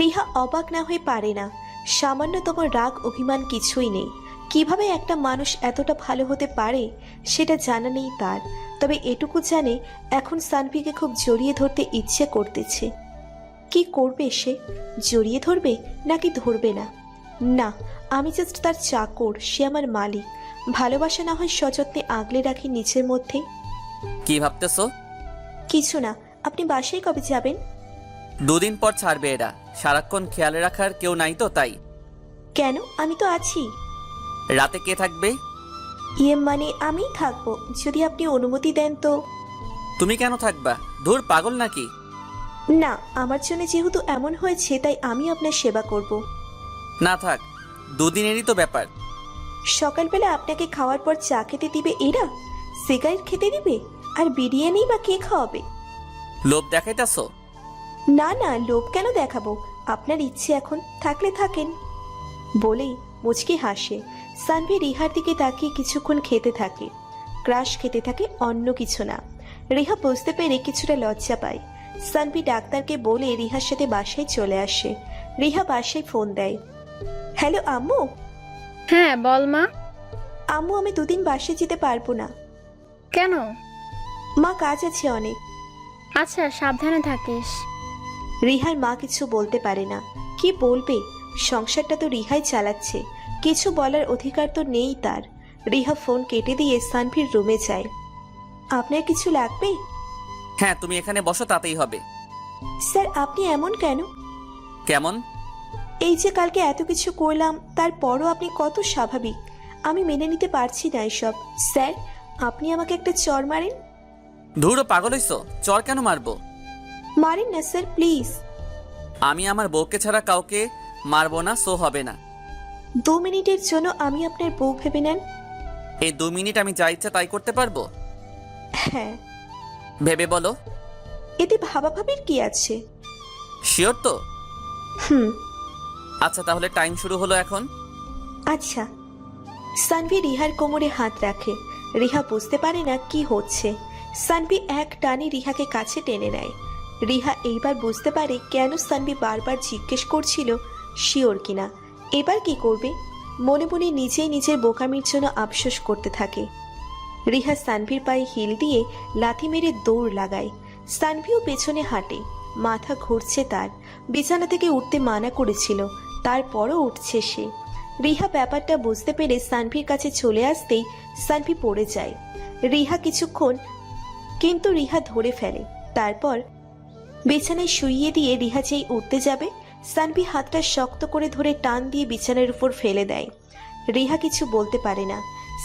রিহা অবাক না হয়ে পারে না। সামান্যতম রাগ অভিমান কিছুই নেই। কিভাবে একটা মানুষ এতটা ভালো হতে পারে সেটা জানা নেই তার। তবে এটুকু জানে এখন সানভিকে খুব জড়িয়ে ধরতে ইচ্ছে করতেছে। কি করবে সে? জড়িয়ে ধরবে নাকি ধরবে না? না, আমি জাস্ট তার চাকর, সে আমার মালিক। ভালোবাসা না হয় সযত্নে আগলে রাখি নিজের মধ্যে। কি ভাবতেছো? কিছু না। আপনি বাসায় কবে যাবেন? 2 দিন পর ছাড়বে এরা। সারাক্ষণ খেয়াল রাখার কেউ নাই তো তাই। কেন? আমি তো আছি। রাতে কে থাকবে? মানে আমিই থাকবো, যদি আপনি অনুমতি দেন তো। তুমি কেন থাকবা? ধুর, পাগল নাকি? না, আমার জন্য যেহেতু এমন হয়েছে তাই আমি আপনার সেবা করব। না থাক, দুদিনেরই তো ব্যাপার। সকালবেলা আপনাকে খাওয়ার পর চা খেতে দিবে এরা, সিগারেট খেতে দিবে, আর বিরিয়ানি বা কে খাওয়াবে? লোভ দেখাইতাছো? না না, লোভ কেন দেখাবো, আপনার ইচ্ছে এখন, থাকলে থাকেন। বলেই মুচকি হাসে। সানভি রিহার দিকে তাকিয়ে কিছুক্ষণ খেতে থাকে, ক্রাশ খেতে থাকে, অন্য কিছু না। রিহা বুঝতে পেরে কিছুটা লজ্জা পায়। সানভি ডাক্তারকে বলে রিহার সাথে বাসায় চলে আসে। রিহা বাসায় ফোন দেয়। হ্যালো আম্মু। হ্যাঁ বল মা। আম্মু, আমি দুদিন বাসায় যেতে পারবো না। কেন? মা, কাজ আছে অনেক। আচ্ছা, সাবধানে থাকিস। রিহার মা কিছু বলতে পারে না, কি বলবে? সংসারটা তো রিহাই চালাচ্ছে, কিছু বলার অধিকার তো নেই তার। রিহা ফোন কেটে দিয়ে সানভির রুমে যায়। আপনার কিছু লাগবে? হ্যাঁ, তুমি এখানে বসো, তাতেই হবে। স্যার, আপনি এমন কেন? কেমন? এই যে কালকে এত কিছু করলাম, তারপরও আপনি কত স্বাভাবিক। আমি মেনে নিতে পারছি না এসব। স্যার, আপনি আমাকে একটা চড় মারেন। ধুর, পাগল হইছো? চর কেন মারবো? মারেন না স্যার, প্লিজ। আমি আমার বউকে ছাড়া কাউকে মারবো না, সো হবে না। 2 মিনিটের জন্য আমি আপনার বউ ভেবে নেন। এই 2 মিনিট আমি যা ইচ্ছা তাই করতে পারবো? হ্যাঁ। ভেবে বলো। এতে ভাবাভাবির কি আছে? শিওর তো? হুম। আচ্ছা, তাহলে টাইম শুরু হলো এখন। আচ্ছা। সানভি রিহার কোমরে হাত রাখে। রিহা বুঝতে পারে না কি হচ্ছে। সানভি এক টানে রিহাকে কাছে টেনে নেয়। রিহা এইবার বুঝতে পারে কেন সানভি বারবার জিজ্ঞেস করছিল শিওর কিনা। এবার কি করবে? মনে মনে নিজেই নিজের বোকামির জন্য আফসোস করতে থাকে। রিহা সানভির পায়ে হিল দিয়ে লাথি মেরে দৌড় লাগায়। সানভিও পেছনে হাঁটে। মাথা ঘুরছে তার। বিছানা থেকে উঠতে মানা করেছিল, তারপরও উঠছে সে। রিহা ব্যাপারটা বুঝতে পেরে সানভির কাছে চলে আসতেই সানভি পড়ে যায়। রিহা কিছুক্ষণ, কিন্তু রিহা ধরে ফেলে। তারপর বিছানায় শুইয়ে দিয়ে রিহা যেই উঠতে যাবে, সানভি হাতটা শক্ত করে ধরে টান দিয়ে বিছানার উপর ফেলে দেয়। রিহা কিছু বলতে পারে না।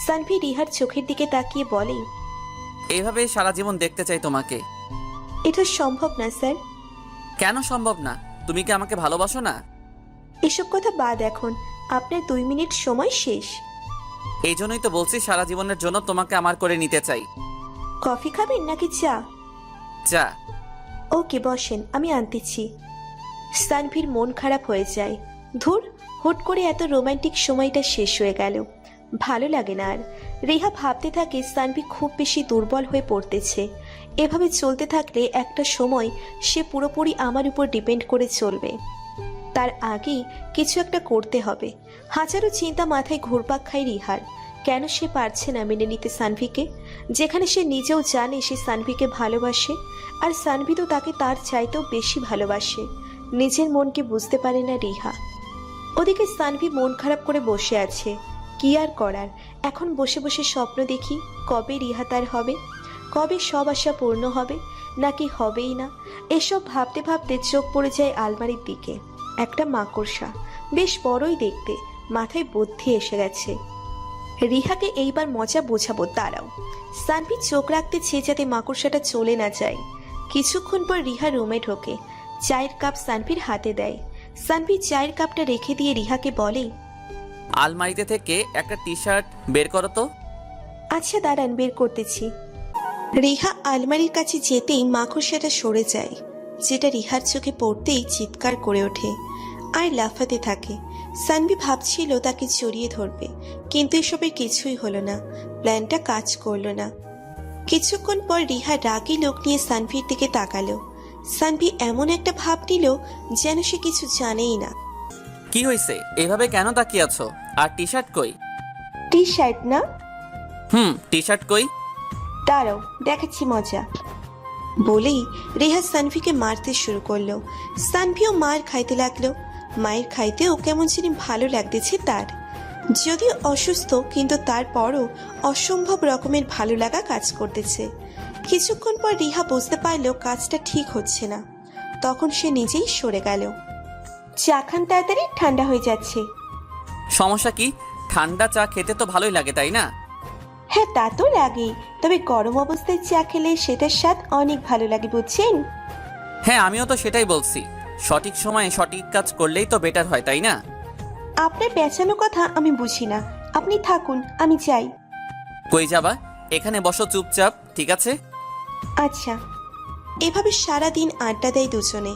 সানভি রিহার চোখের দিকে তাকিয়ে বলে, এইভাবে সারা জীবন দেখতে চাই তোমাকে। এটা সম্ভব না স্যার। কেন সম্ভব না? তুমি কি আমাকে ভালোবাসো না? এসব কথা বাদ এখন, আপনার 2 মিনিট সময় শেষ। এই জন্যই তো বলছি সারা জীবনের জন্য তোমাকে আমার করে নিতে চাই। কফি খাবেন নাকি চা? চা। ওকে, বসেন, আমি আনতেছি। সানভির মন খারাপ হয়ে যায়। ধুর, হুট করে এত রোমান্টিক সময়টা শেষ হয়ে গেল, ভালো লাগে না আর। রিহা ভাবতে থাকে সানভি খুব বেশি দুর্বল হয়ে পড়তেছে। এভাবে চলতে থাকলে একটা সময় সে পুরোপুরি আমার উপর ডিপেন্ড করে চলবে। তার আগে কিছু একটা করতে হবে। হাজারো চিন্তা মাথায় ঘুরপাক খায় রিহার। কেন সে পারছে না মেনে নিতে সানভিকে, যেখানে সে নিজেও জানে সে সানভিকে ভালোবাসে, আর সানভি তো তাকে তার চাইতেও বেশি ভালোবাসে। নিজের মনকে বুঝতে পারে না রিহা। ওদিকে সানভি মন খারাপ করে বসে আছে। কি আর করার, এখন বসে বসে স্বপ্ন দেখি কবে রিহা তার হবে, কবে সব আশা পূর্ণ হবে, নাকি হবেই না। এসব ভাবতে ভাবতে চোখ পড়ে যায় আলমারির দিকে। একটা মাকড়সা, বেশ বড়ই দেখতে, মাথায় বুদ্ধি এসে গেছে। রিহাকে এইবার মজা বোঝাবো, দাঁড়াও। সানভি চোখ রাখতেছে যাতে মাকড়সাটা চলে না যায়। কিছুক্ষণ পর রিহা রুমে ঢোকে, চায়ের কাপ সানভির হাতে দেয়। সানভি চায়ের কাপটা রেখে দিয়ে রিহাকে বলে, আলমারিতে থেকে একটা টি শার্ট বের করো তো। আচ্ছা দাঁড়ান, বের করতেছি। রিহা আলমারির কাছে যেতেই মাকড়সাটা সরে যায়, যেটা রিহার চোখে পড়তেই চিৎকার করে ওঠে আর লাফাতে থাকে। সানভি ভাবছিল তাকে জড়িয়ে ধরবে, কিন্তু এসবের কিছুই হলো না, প্ল্যানটা কাজ করলো না। কিছুক্ষণ পর রিহা রাগী লোক নিয়ে সানভির দিকে তাকালো। সানভি এমন একটা ভাব নিল যেন সে কিছু জানেই না। কি হয়েছে? এভাবে কেন তাকিয়ে আছো? আর টি শার্ট কই? টি শার্ট না? টি শার্ট কই? দাঁড়াও, দেখাচ্ছি মজা। বলেই রেহা সানভিকে মারতে শুরু করলো। সানভিও মার খাইতে লাগলো। মায়ের খাইতেও কেমন জানি ভালো লাগতেছে তার। যদিও অসুস্থ, কিন্তু তারপরও অসম্ভব রকমের ভালো লাগা কাজ করতেছে। কিছুক্ষণ পর রিহা বুঝতে পারলো কাজটা ঠিক হচ্ছে না। তখন সে নিজেই সরে গেল। চা খান তাড়াতাড়ি, ঠান্ডা হয়ে যাচ্ছে। সমস্যা কি? ঠান্ডা চা খেতে তো ভালোই লাগে, তাই না? হ্যাঁ তা তো লাগেই, তবে গরম অবস্থায় চা খেলে সেটার স্বাদ অনেক ভালো লাগে বুঝছেন। হ্যাঁ, আমিও তো সেটাই বলছি। সঠিক সময়ে সঠিক কাজ করলেই তো বেটার হয়, তাই না? আপনার পেঁচানো কথা আমি বুঝি না, আপনি থাকুন, আমি যাই। কই যাবা? এখানে বসো চুপচাপ, ঠিক আছে? আচ্ছা। এভাবে সারাদিন আড্ডা দেয় দুজনে।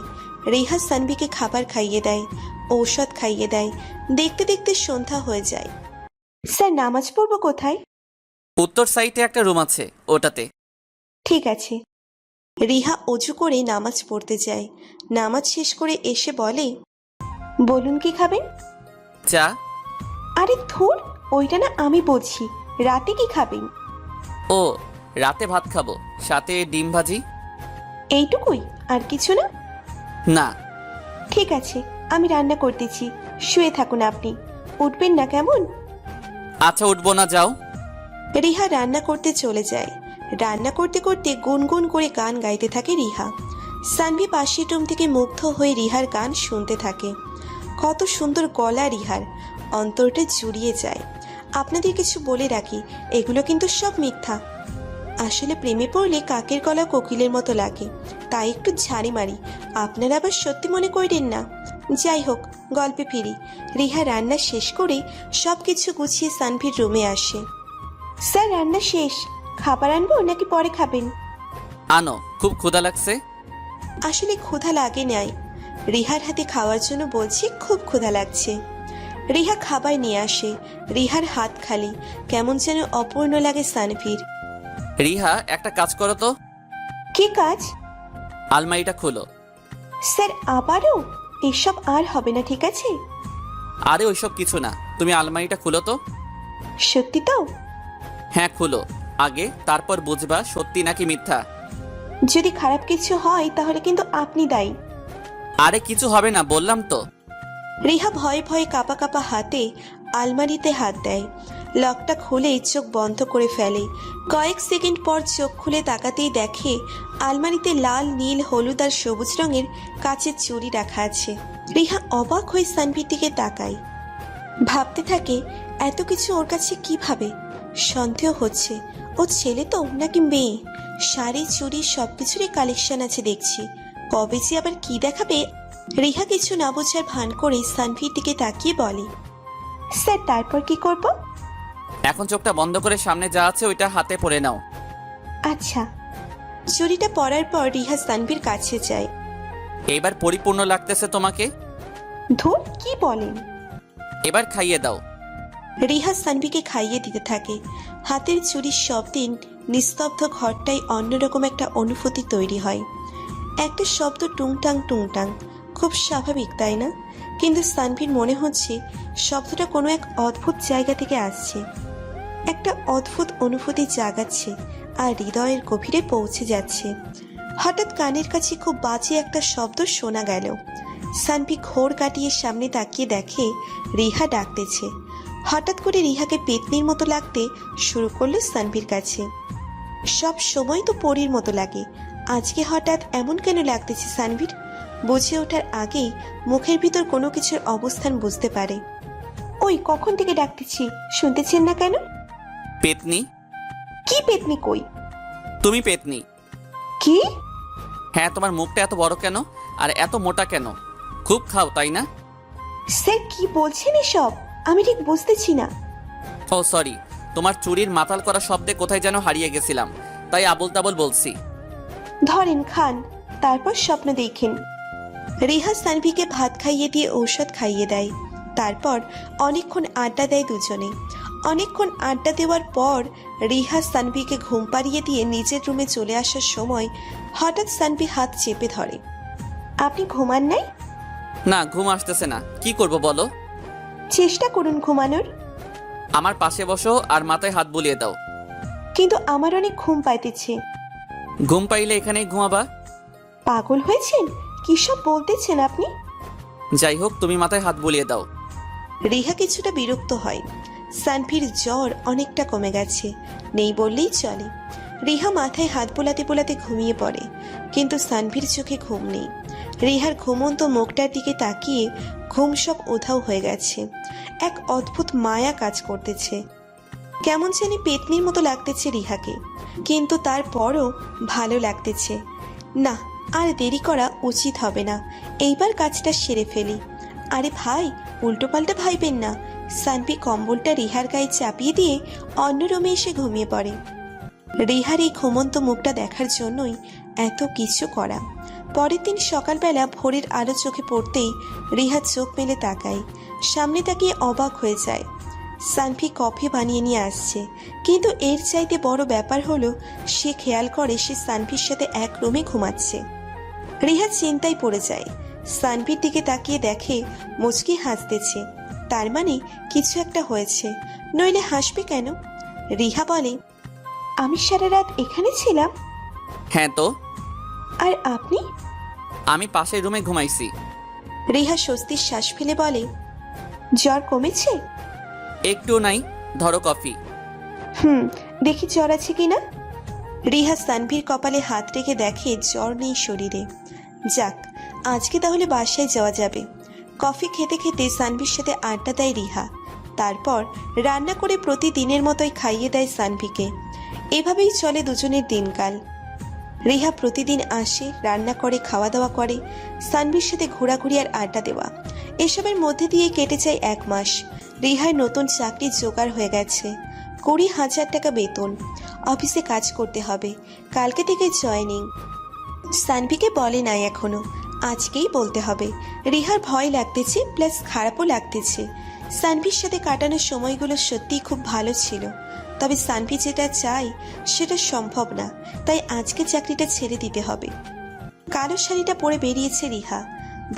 রেহা সানভিকে খাবার খাইয়ে দেয়, ঔষধ খাইয়ে দেয়। দেখতে দেখতে সন্ধ্যা হয়ে যায়। স্যার নামাজ পড়বো কোথায়? উত্তর সাইডে একটা রুম আছে, ওটাতে। ঠিক আছে। রিহা অজু করে নামাজ পড়তে যায়। নামাজ শেষ করে এসে বলে, বলুন কি খাবেন? চা। আরে ধুর, ওইটা না আমি বলছি, রাতে কি খাবেন? ও, রাতে ভাত খাবো, সাথে ডিম ভাজি। এইটুকুই, আর কিছু না? না। ঠিক আছে, আমি রান্না করতেছি, শুয়ে থাকুন আপনি, উঠবেন না কেমন? আচ্ছা, উঠবো না, যাও। রিহা রান্না করতে চলে যায়। রান্না করতে করতে গুনগুন করে গান গাইতে থাকে রিহা। সানভি পাশের রুম থেকে মুগ্ধ হয়ে রিহার গান শুনতে থাকে। কত সুন্দর গলা রিহার, অন্তরটা জুড়িয়ে যায়। আপনাদের কিছু বলে রাখি, এগুলো কিন্তু সব মিথ্যা। আসলে প্রেমে পড়লে কাকের গলা কোকিলের মতো লাগে, তাই একটু ঝাড়ি মারি, আপনারা আবার সত্যি মনে করেন না। যাই হোক, গল্পে ফিরি। রিহা রান্না শেষ করে সব কিছু গুছিয়ে সানভির রুমে আসে। স্যার রান্না শেষ, খাবার আনবো নাকি পরে খাবেন? আনো, খুব ক্ষুধা লাগছে। আসলে ক্ষুধা লাগে নাই, রিহার হাতে খাওয়ার জন্য বলছি খুব ক্ষুধা লাগছে। রিহা খাবার নিয়ে আসে। রিহার হাত খালি, কেমন যেন অপূর্ণ লাগে সানভির। রিহা, একটা কাজ করো তো। কি কাজ? আলমারিটা খুলো। স্যার আবারও? এসব আর হবে না, ঠিক আছে? আরে ওইসব কিছু না, তুমি আলমারিটা খুলো তো। সত্যি তো? হ্যাঁ খুলো আগে, তারপর বুঝবা সত্যি নাকি মিথ্যা। যদি খারাপ কিছু হয় তাহলে কিন্তু আপনি দায়ী। আরে কিছু হবে না, বললাম তো। রিহা ভয়ে ভয়ে কাঁপা কাঁপা হাতে আলমারিতে হাত দেয়। লকটা খুলে চোখ বন্ধ করে ফেলে। কয়েক সেকেন্ড পর চোখ খুলে তাকাতেই দেখে আলমারিতে লাল, নীল, হলুদ আর সবুজ রঙের কাচের চুড়ি রাখা আছে। রিহা অবাক হয়ে সানভির দিকে তাকায়। ভাবতে থাকে এত কিছু ওর কাছে কিভাবে। সন্দেহ হচ্ছে ও ছেলে তো নাকি মেয়ে। শাড়ি, চুড়ি সবকিছুরই কালেকশন আছে দেখছি। কবে যে আবার কি দেখাবে। রিহা কিছু না বোঝার ভান করে সানভির দিকে তাকিয়ে বলে, স্যার তারপর কি করব? এখন চোখটা বন্ধ করে সামনে যা আছে ওইটা হাতে পরে নাও। আচ্ছা। চুড়িটা পরার পর রিহা সানভির কাছে যায়। এবার পরিপূর্ণ লাগতেছে তোমাকে। ধুর, কি বলেন? এবার খাইয়ে দাও। রিহা সানভিকে খাইয়ে দিতে থাকে। হাতের চুরির শব্দে নিস্তব্ধ ঘরটায় অন্যরকম একটা অনুভূতি তৈরি হয়। একটা শব্দ টুংটাং টুংটাং, খুব স্বাভাবিক তাই না? কিন্তু সানভির মনে হচ্ছে শব্দটা কোনো এক অদ্ভুত জায়গা থেকে আসছে। একটা অদ্ভুত অনুভূতি জাগাচ্ছে আর হৃদয়ের গভীরে পৌঁছে যাচ্ছে। হঠাৎ কানের কাছে খুব বাজে একটা শব্দ শোনা গেল। সানভি ঘোর কাটিয়ে সামনে তাকিয়ে দেখে রিহা ডাকতেছে। হঠাৎ করে রিহাকে পেতনির মতো লাগতে শুরু করলো সানভির কাছে। সব সময় তো পরীর মতো লাগে, আজকে হঠাৎ এমন কেন লাগতেছে সানভির? বুঝে ওঠার আগেই মুখের ভিতর কোনো কিছুর অবস্থান বুঝতে পারে। ওই কখন থেকে ডাকতেছি, শুনতেছেন না কেন? পেতনি? কি পেতনি? কই তুমি পেতনি। কি? হ্যাঁ, তোমার মুখটা এত বড় কেন আর এত মোটা কেন? খুব খাও তাই না? স্যার কি বলছেন এসব? আমি ঠিক বুঝতেছি না। ও সরি, তোমার চুরির মাতাল করা শব্দে কোথায় যেন হারিয়ে গেছিলাম, তাই আবল তাবল বলছি। ধরেন, খান, তারপর স্বপ্ন দেখেন। রিহা সানভিকে ভাত খাইয়ে দিয়ে ঔষধ খাইয়ে দেয়। তারপর অনেকক্ষণ আড্ডা দেয় দুজনে। অনেকক্ষণ আড্ডা দেওয়ার পর রিহা সানভিকে ঘুম পাড়িয়ে দিয়ে নিজের রুমে চলে আসার সময় হঠাৎ সানভি হাত চেপে ধরে। আপনি ঘুমান নাই? না, ঘুম আসতেছে না, কি করব বলো? চেষ্টা করুন ঘুমানোর। আমার পাশে বসো আর মাথায় হাত বুলিয়ে দাও। কিন্তু আমার অনেক ঘুম পাইতেছে। ঘুম পাইলে এখানেই ঘুমাবা। পাগল হয়েছেন? কি সব বলতেছেন আপনি? যাই হোক, তুমি মাথায় হাত বুলিয়ে দাও। রিহা কিছুটা বিরক্ত হয়। সানভির জ্বর অনেকটা কমে গেছে, নেই বললেই চলে। রিহা মাথায় হাত বোলাতে বোলাতে ঘুমিয়ে পড়ে, কিন্তু সানভির চোখে ঘুম নেই। রিহার ঘুমন্ত মুখটার দিকে তাকিয়ে ঘুম সব উধাও হয়ে গেছে। এক অদ্ভুত মায়া কাজ করতেছে। কেমন জানি পেতনির মতো লাগতেছে রিহাকে, কিন্তু তারপরও ভালো লাগতেছে। না, আর দেরি করা উচিত হবে না, এইবার কাজটা সেরে ফেলি। আরে ভাই, উল্টোপাল্টা ভাইবেন না। সানভি কম্বলটা রিহার গায়ে চাপিয়ে দিয়ে অন্য রুমে এসে ঘুমিয়ে পড়ে। রিহার এই ঘুমন্ত মুখটা দেখার জন্যই এত কিছু করা। পরের দিন সকালবেলা ভোরের আলো চোখে পড়তেই রিহা চোখ মেলে তাকায়। সামনে তাকিয়ে অবাক হয়ে যায়। সানভি কফি বানিয়ে নিয়ে আসছে, কিন্তু এর চাইতে বড় ব্যাপার হলো সে খেয়াল করে সে সানভির সাথে এক রুমে ঘুমাচ্ছে। রিহা চিন্তায় পড়ে যায়। সানভির দিকে তাকিয়ে দেখে মুচকি হাসতেছে, তার মানে কিছু একটা হয়েছে, নইলে হাসবে কেন? রিহা বলে, আমি সারা রাত এখানে ছিলাম। হ্যাঁ তো, আর আপনি? আমি পাশের রুমে ঘুমাইছি। রিহা স্বস্তির শ্বাস ফেলে বলে, জ্বর কমেছে? একটু নাই, ধরো কফি। দেখি জ্বর আছে কিনা। রিহা সানভির কপালে হাত রেখে দেখে জ্বর নেই শরীরে। যাক, আজকে তাহলে বাসায় যাওয়া যাবে। কফি খেতে খেতে সানভির সাথে আড্ডা দেয় রিহা। তারপর রান্না করে প্রতিদিনের মতোই খাইয়ে দেয় সানভিকে। এভাবেই চলে দুজনের দিনকাল। রিহা প্রতিদিন আসে, রান্না করে, খাওয়া দাওয়া করে, সানভির সাথে ঘোরাঘুরি আর আড্ডা দেওয়া। এসবের মধ্যে দিয়ে কেটে যায় 1 মাস। রিহার নতুন চাকরি জোগাড় হয়ে গেছে, 20,000 টাকা বেতন। অফিসে কাজ করতে হবে, কালকে থেকে জয়েনিং। সানভিকে বলে নাই এখনো, আজকেই বলতে হবে। রিহার ভয় লাগতেছে, প্লাস খারাপও লাগতেছে। সানভির সাথে কাটানো সময়গুলো সত্যিই খুব ভালো ছিল, তবে সানভি যেটা চায় সেটা সম্ভব না, তাই আজকে চাকরিটা ছেড়ে দিতে হবে। কালো শাড়িটা পরে বেরিয়েছে রিহা।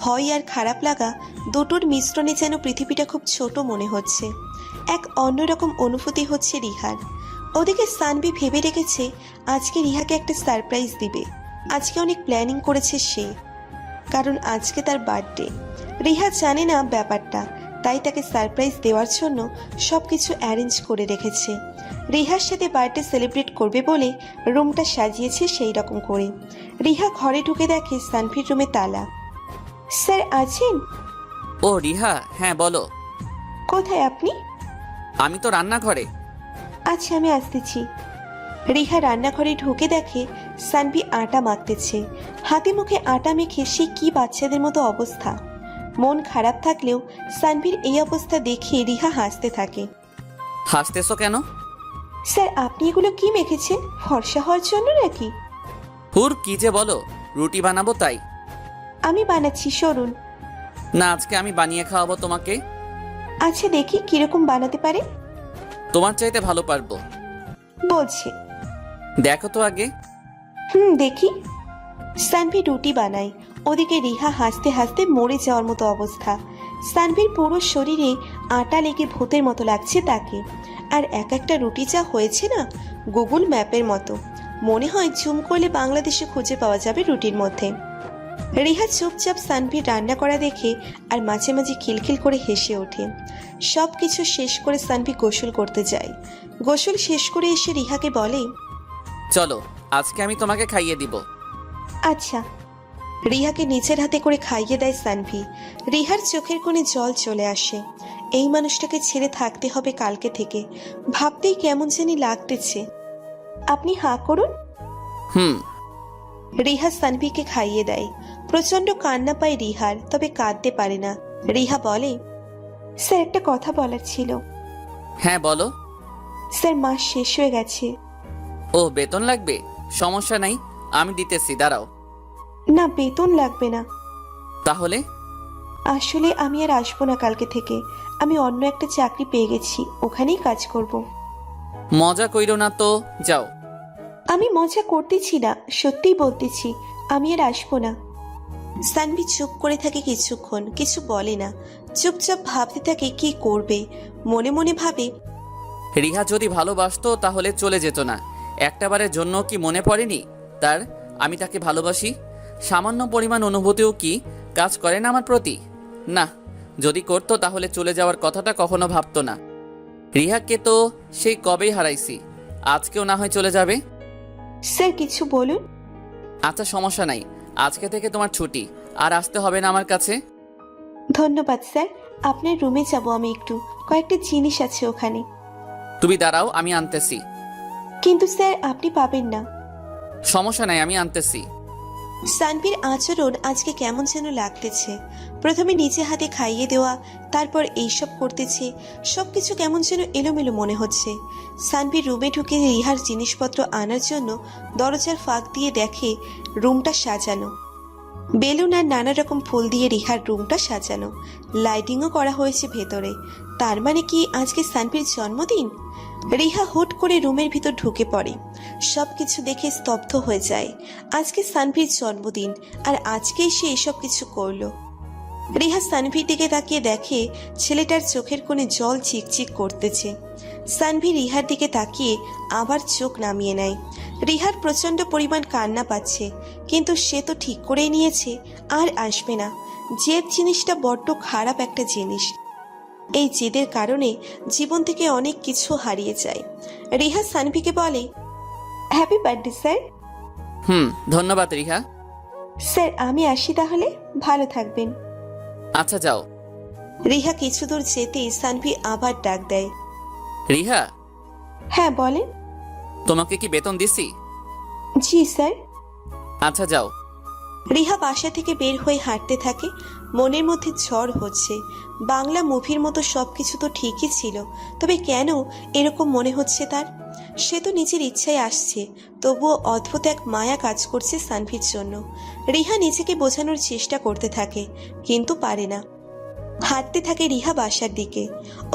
ভয় আর খারাপ লাগা দুটোর মিশ্রণে যেন পৃথিবীটা খুব ছোট মনে হচ্ছে। এক অন্যরকম অনুভূতি হচ্ছে রিহার। ওদিকে সানভি ভেবে রেখেছে আজকে রিহাকে একটা সারপ্রাইজ দিবে। আজকে অনেক প্ল্যানিং করেছে সে, কারণ আজকে তার বার্থডে। রিহা জানে না ব্যাপারটা, তাই তাকে সারপ্রাইজ দেওয়ার জন্য সবকিছু অ্যারেঞ্জ করে রেখেছে। রিহার সাথে বার্থডে সেলিব্রেট করবে বলে রুমটা সাজিয়েছে সেই রকম করে। রিহা ঘরে ঢুকে দেখে সানভির রুমে তালা। স্যার আছেন? ও রিহা, হ্যাঁ বলো। কোথায় আপনি? আমি তো রান্নাঘরে। আচ্ছা, আমি আসতেছি। রিহা রান্নাঘরে ঢুকে দেখে সানভি আটা মাখতেছে। হাতে মুখে আটা মেখে সে কি বাচ্চাদের মতো অবস্থা। মন খারাপ থাকলেও সানভির এই অবস্থা দেখে রিহা হাসতে থাকে। হাসতেছো কেন? স্যার, আপনি এগুলো কি মেখেছেন? ফর্সা হওয়ার জন্য নাকি? হুর, কি যে বলো, রুটি বানাবো তাই। আমি বানাচ্ছি, সরুন। না, আজকে আমি বানিয়ে খাওয়াবো তোমাকে। আচ্ছা, দেখি কিরকম বানাতে পারে। তোমার চাইতে ভালো পারবো। বলছে, দেখো তো আগে। দেখি। সানভি রুটি বানায়, ওদিকে রিহা হাসতে হাসতে মরে যাওয়ার মতো অবস্থা। সানভির পুরো শরীরে আটা লেগে ভূতের মতো লাগছে তাকে। আর এক একটা রুটি যা হয়েছে না, গুগল ম্যাপের মতো। মনে হয় জুম করলে বাংলাদেশে খুঁজে পাওয়া যাবে রুটির মধ্যে। রিহা চুপচাপ সানভির রান্না করা দেখে আর মাঝে মাঝে খিলখিল করে হেসে ওঠে। সব কিছু শেষ করে সানভি গোসল করতে যায়। গোসল শেষ করে এসে রিহাকে বলে, চলো, আজকে আমি তোমাকে খাইয়ে দিব। আচ্ছা। রিহাকে নিজের হাতে করে খাইয়ে দেয় সানভি। রিহার চোখের কোণে জল চলে আসে। এই মানুষটাকে ছেড়ে থাকতে হবে কালকে থেকে, ভাবতেই কেমন জানি লাগতেছে। আপনি হাঁ করুন। রিহা সানভিকে খাইয়ে দেয়। প্রচন্ড কান্না পায় রিহার, তবে কাঁদতে পারে না। রিহা বলে, স্যার একটা কথা বলার ছিল। হ্যাঁ বলো। স্যার, মাস শেষ হয়ে গেছে। ও, বেতন লাগবে? সমস্যা নাই, আমি দিতেছি, দাঁড়াও। না, বেতন লাগবে না। তাহলে? আসলে আমি আর আসবো না কালকে থেকে। আমি অন্য একটা চাকরি পেয়ে গেছি, ওখানেই কাজ করব। মজা কইরো না তো, যাও। আমি মজা করতেছি না, সত্যিই বলতেছি, আমি আর আসবো না। সানভি চুপ করে থাকে কিছুক্ষণ, কিছু বলে না। চুপচাপ ভাবতে থাকে কি করবে। মনে মনে ভাবে, রিহা যদি ভালোবাসতো তাহলে চলে যেত না। একটাবারের জন্য কি মনে পড়েনি তার আমি তাকে ভালোবাসি? সামান্য পরিমাণ অনুভূতিও কি কাজ করে না আমার প্রতি? না, যদি করতো তাহলে চলে যাওয়ার কথাটা কখনো ভাবতো না। রিহাকে তো সেই কবেই হারাইছি, আজকেও না হয় চলে যাবে। স্যার কিছু বলুন। আচ্ছা, সমস্যা নাই, আজকে থেকে তোমার ছুটি, আর আসতে হবে না আমার কাছে। ধন্যবাদ স্যার, আপনার রুমে যাব আমি একটু, কয়েকটা জিনিস আছে ওখানে। তুমি দাঁড়াও, আমি আনতেছি। কিন্তু স্যার আপনি পাবেন না। সমস্যা নাই, আমি আনতেছি। সানভির আচরণ আজকে কেমন যেন লাগতেছে। প্রথমে নিজে হাতে খাইয়ে দেওয়া, তারপর এইসব করতেছে, সবকিছু কেমন যেন এলোমেলো মনে হচ্ছে। সানভির রুমে ঢুকে রিহার জিনিসপত্র আনার জন্য দরজার ফাঁক দিয়ে দেখে রুমটা সাজানো, বেলুন আর নানা রকম ফুল দিয়ে রিহার রুমটা সাজানো, লাইটিংও করা হয়েছে ভেতরে। তার মানে কি আজকে সানভির জন্মদিন? রিহা হুট করে রুমের ভিতর ঢুকে পড়ে, সবকিছু দেখে স্তব্ধ হয়ে যায়। আজকে সানভির জন্মদিন, আর আজকেই সে এসব কিছু করলো। রিহা সানভির দিকে তাকিয়ে দেখে ছেলেটার চোখের কোণে জল চিকচিক করতেছে। সানভি রিহার দিকে তাকিয়ে আবার চোখ নামিয়ে নেয়। রিহার প্রচন্ড পরিমাণ কান্না পাচ্ছে, কিন্তু সে তো ঠিক করেই নিয়েছে আর আসবে না। জেদ জিনিসটা বড্ড খারাপ একটা জিনিস। এই জেদের কারণে জীবন থেকে অনেক কিছু হারিয়ে যায়। রিহা সানভিকে বলে, হ্যাপি বার্থডে স্যার। ধন্যবাদ রিহা। স্যার আমি আসি তাহলে, ভালো থাকবেন। আচ্ছা যাও। রিহা কিছু দূর যেতেই সানভি আবার ডাক দেয়। রিহা, হ্যাঁ বলেন। তোমাকে কি বেতন দিছি? জি স্যার। আচ্ছা যাও। রিহা বাসা থেকে বের হয়ে হাঁটতে থাকে, মনের মধ্যে ঝড় হচ্ছে। বাংলা মুভির মতো সবকিছু তো ঠিকই ছিল, তবে কেন এরকম মনে হচ্ছে তার? সে তো নিজের ইচ্ছায় আসছে, তবুও অদ্ভুত এক মায়া কাজ করছে সানভির জন্য। রিহা নিজেকে বোঝানোর চেষ্টা করতে থাকে, কিন্তু পারে না। হাঁটতে থাকে রিহা বাসার দিকে।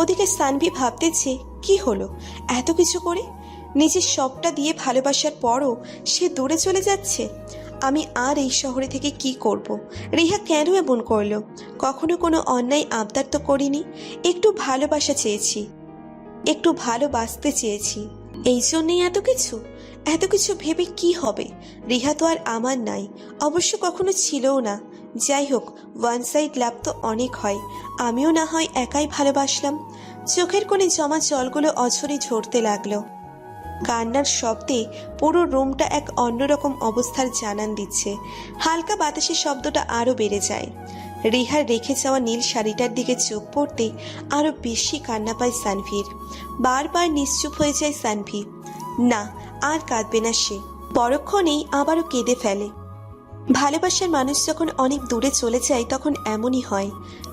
ওদিকে সানভি ভাবতেছে, কি হলো এত কিছু করে? নিজের সবটা দিয়ে ভালোবাসার পরও সে দূরে চলে যাচ্ছে। আমি আর এই শহরে থেকে কি করব? রিহা কেন এমন করলো? কখনো কোনো অন্যায় আবদার তো করিনি, একটু ভালোবাসা চেয়েছি, একটু ভালোবাসতে চেয়েছি, এই জন্যই এত কিছু ভেবে কি হবে? রিহা তো আর আমার নাই, অবশ্য কখনো ছিলও না। যাই হোক, ওয়ান সাইড লাভ তো অনেক হয়, আমিও না হয় একাই ভালোবাসলাম। চোখের কোণে জমা জলগুলো অঝরে ঝরতে লাগলো। কান্নার শব্দে পুরো রুমটা এক অন্যরকম অবস্থার জানান দিচ্ছে। হালকা বাতাসের শব্দটা আরো বেড়ে যায়। রিহার রেখে যাওয়া নীল শাড়িটার দিকে চোখ পড়তে আরো বেশি কান্না পায় সানভির। বারবার নিশ্চুপ হয়ে যায় সানভি। না, আর কাঁদবে না সে, পরক্ষণেই আবারও কেঁদে ফেলে। ভালোবাসার মানুষ যখন অনেক দূরে চলে যায় তখন এমনই হয়।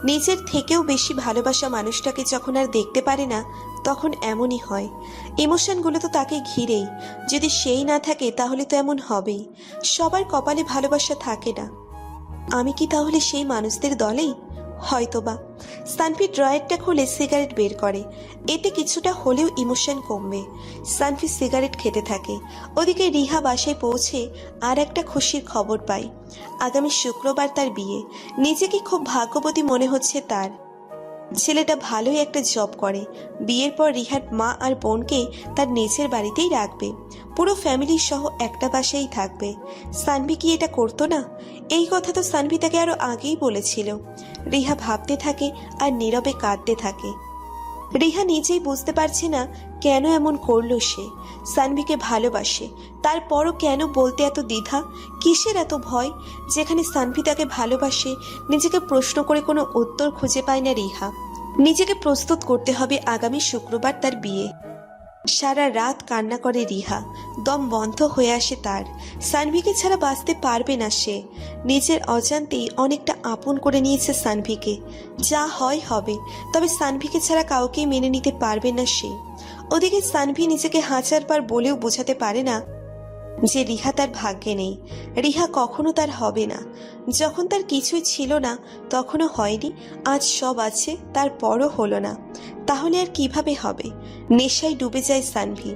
নিজের থেকেও বেশি ভালোবাসা মানুষটাকে যখন আর দেখতে পারে না, তখন এমনই হয়। ইমোশনগুলো তো তাকে ঘিরেই, যদি সেই না থাকে তাহলে তো এমন হবেই। সবার কপালে ভালোবাসা থাকে না। আমি কি তাহলে সেই মানুষদের দলেই? হয়তোবা। সানভি ড্রয়ারটা খুলে সিগারেট বের করে, এতে কিছুটা হলেও ইমোশন কমবে। সানভি সিগারেট খেতে থাকে। ওদিকে রিহা বাসায় পৌঁছে আর একটা খুশির খবর পায়। আগামী শুক্রবার তার বিয়ে। নিজেকে খুব ভাগ্যবতী মনে হচ্ছে তার। ছেলেটা ভালোই একটা জব করে। বিয়ের পর রিহার মা আর বোনকে তার নিজের বাড়িতেই রাখবে, পুরো ফ্যামিলি সহ একটা বাসায় থাকবে। সানভি কি এটা করতো না? এই কথা তো সানভি তাকে আরো আগেই বলেছিল। রিহা ভাবতে থাকে আর নীরবে কাঁদতে থাকে। রিহা নিজেই বুঝতে পারছে না কেন এমন করলো সে। সানভিকে ভালোবাসে, তারপরও কেন বলতে এত দ্বিধা, কিসের এত ভয়? যেখানে সানভি তাকে ভালোবাসে, নিজেকে প্রশ্ন করে কোনো উত্তর খুঁজে পায় না রিহা। নিজেকে প্রস্তুত করতে হবে আগামী শুক্রবার তার বিয়ে। সারা রাত কান্না করে রিহা, দম বন্ধ হয়ে আসে তার। সানভিকে ছাড়া বাঁচতে পারবে না সে। নিজের অজান্তেই অনেকটা আপন করে নিয়েছে সানভিকে। যা হয় হবে, তবে সানভিকে ছাড়া কাউকেই মেনে নিতে পারবে না সে। ওদিকে সানভি নিজেকে হাজারবার বলেও বোঝাতে পারে না যে রিহা তার ভাগ্যে নেই। রিহা কখনো তার হবে না। যখন তার কিছুই ছিল না তখনও হয়নি, আজ সব আছে, তারপরও হলো না। তাহলে আর কিভাবে হবে? নেশায় ডুবে যায় সানভি।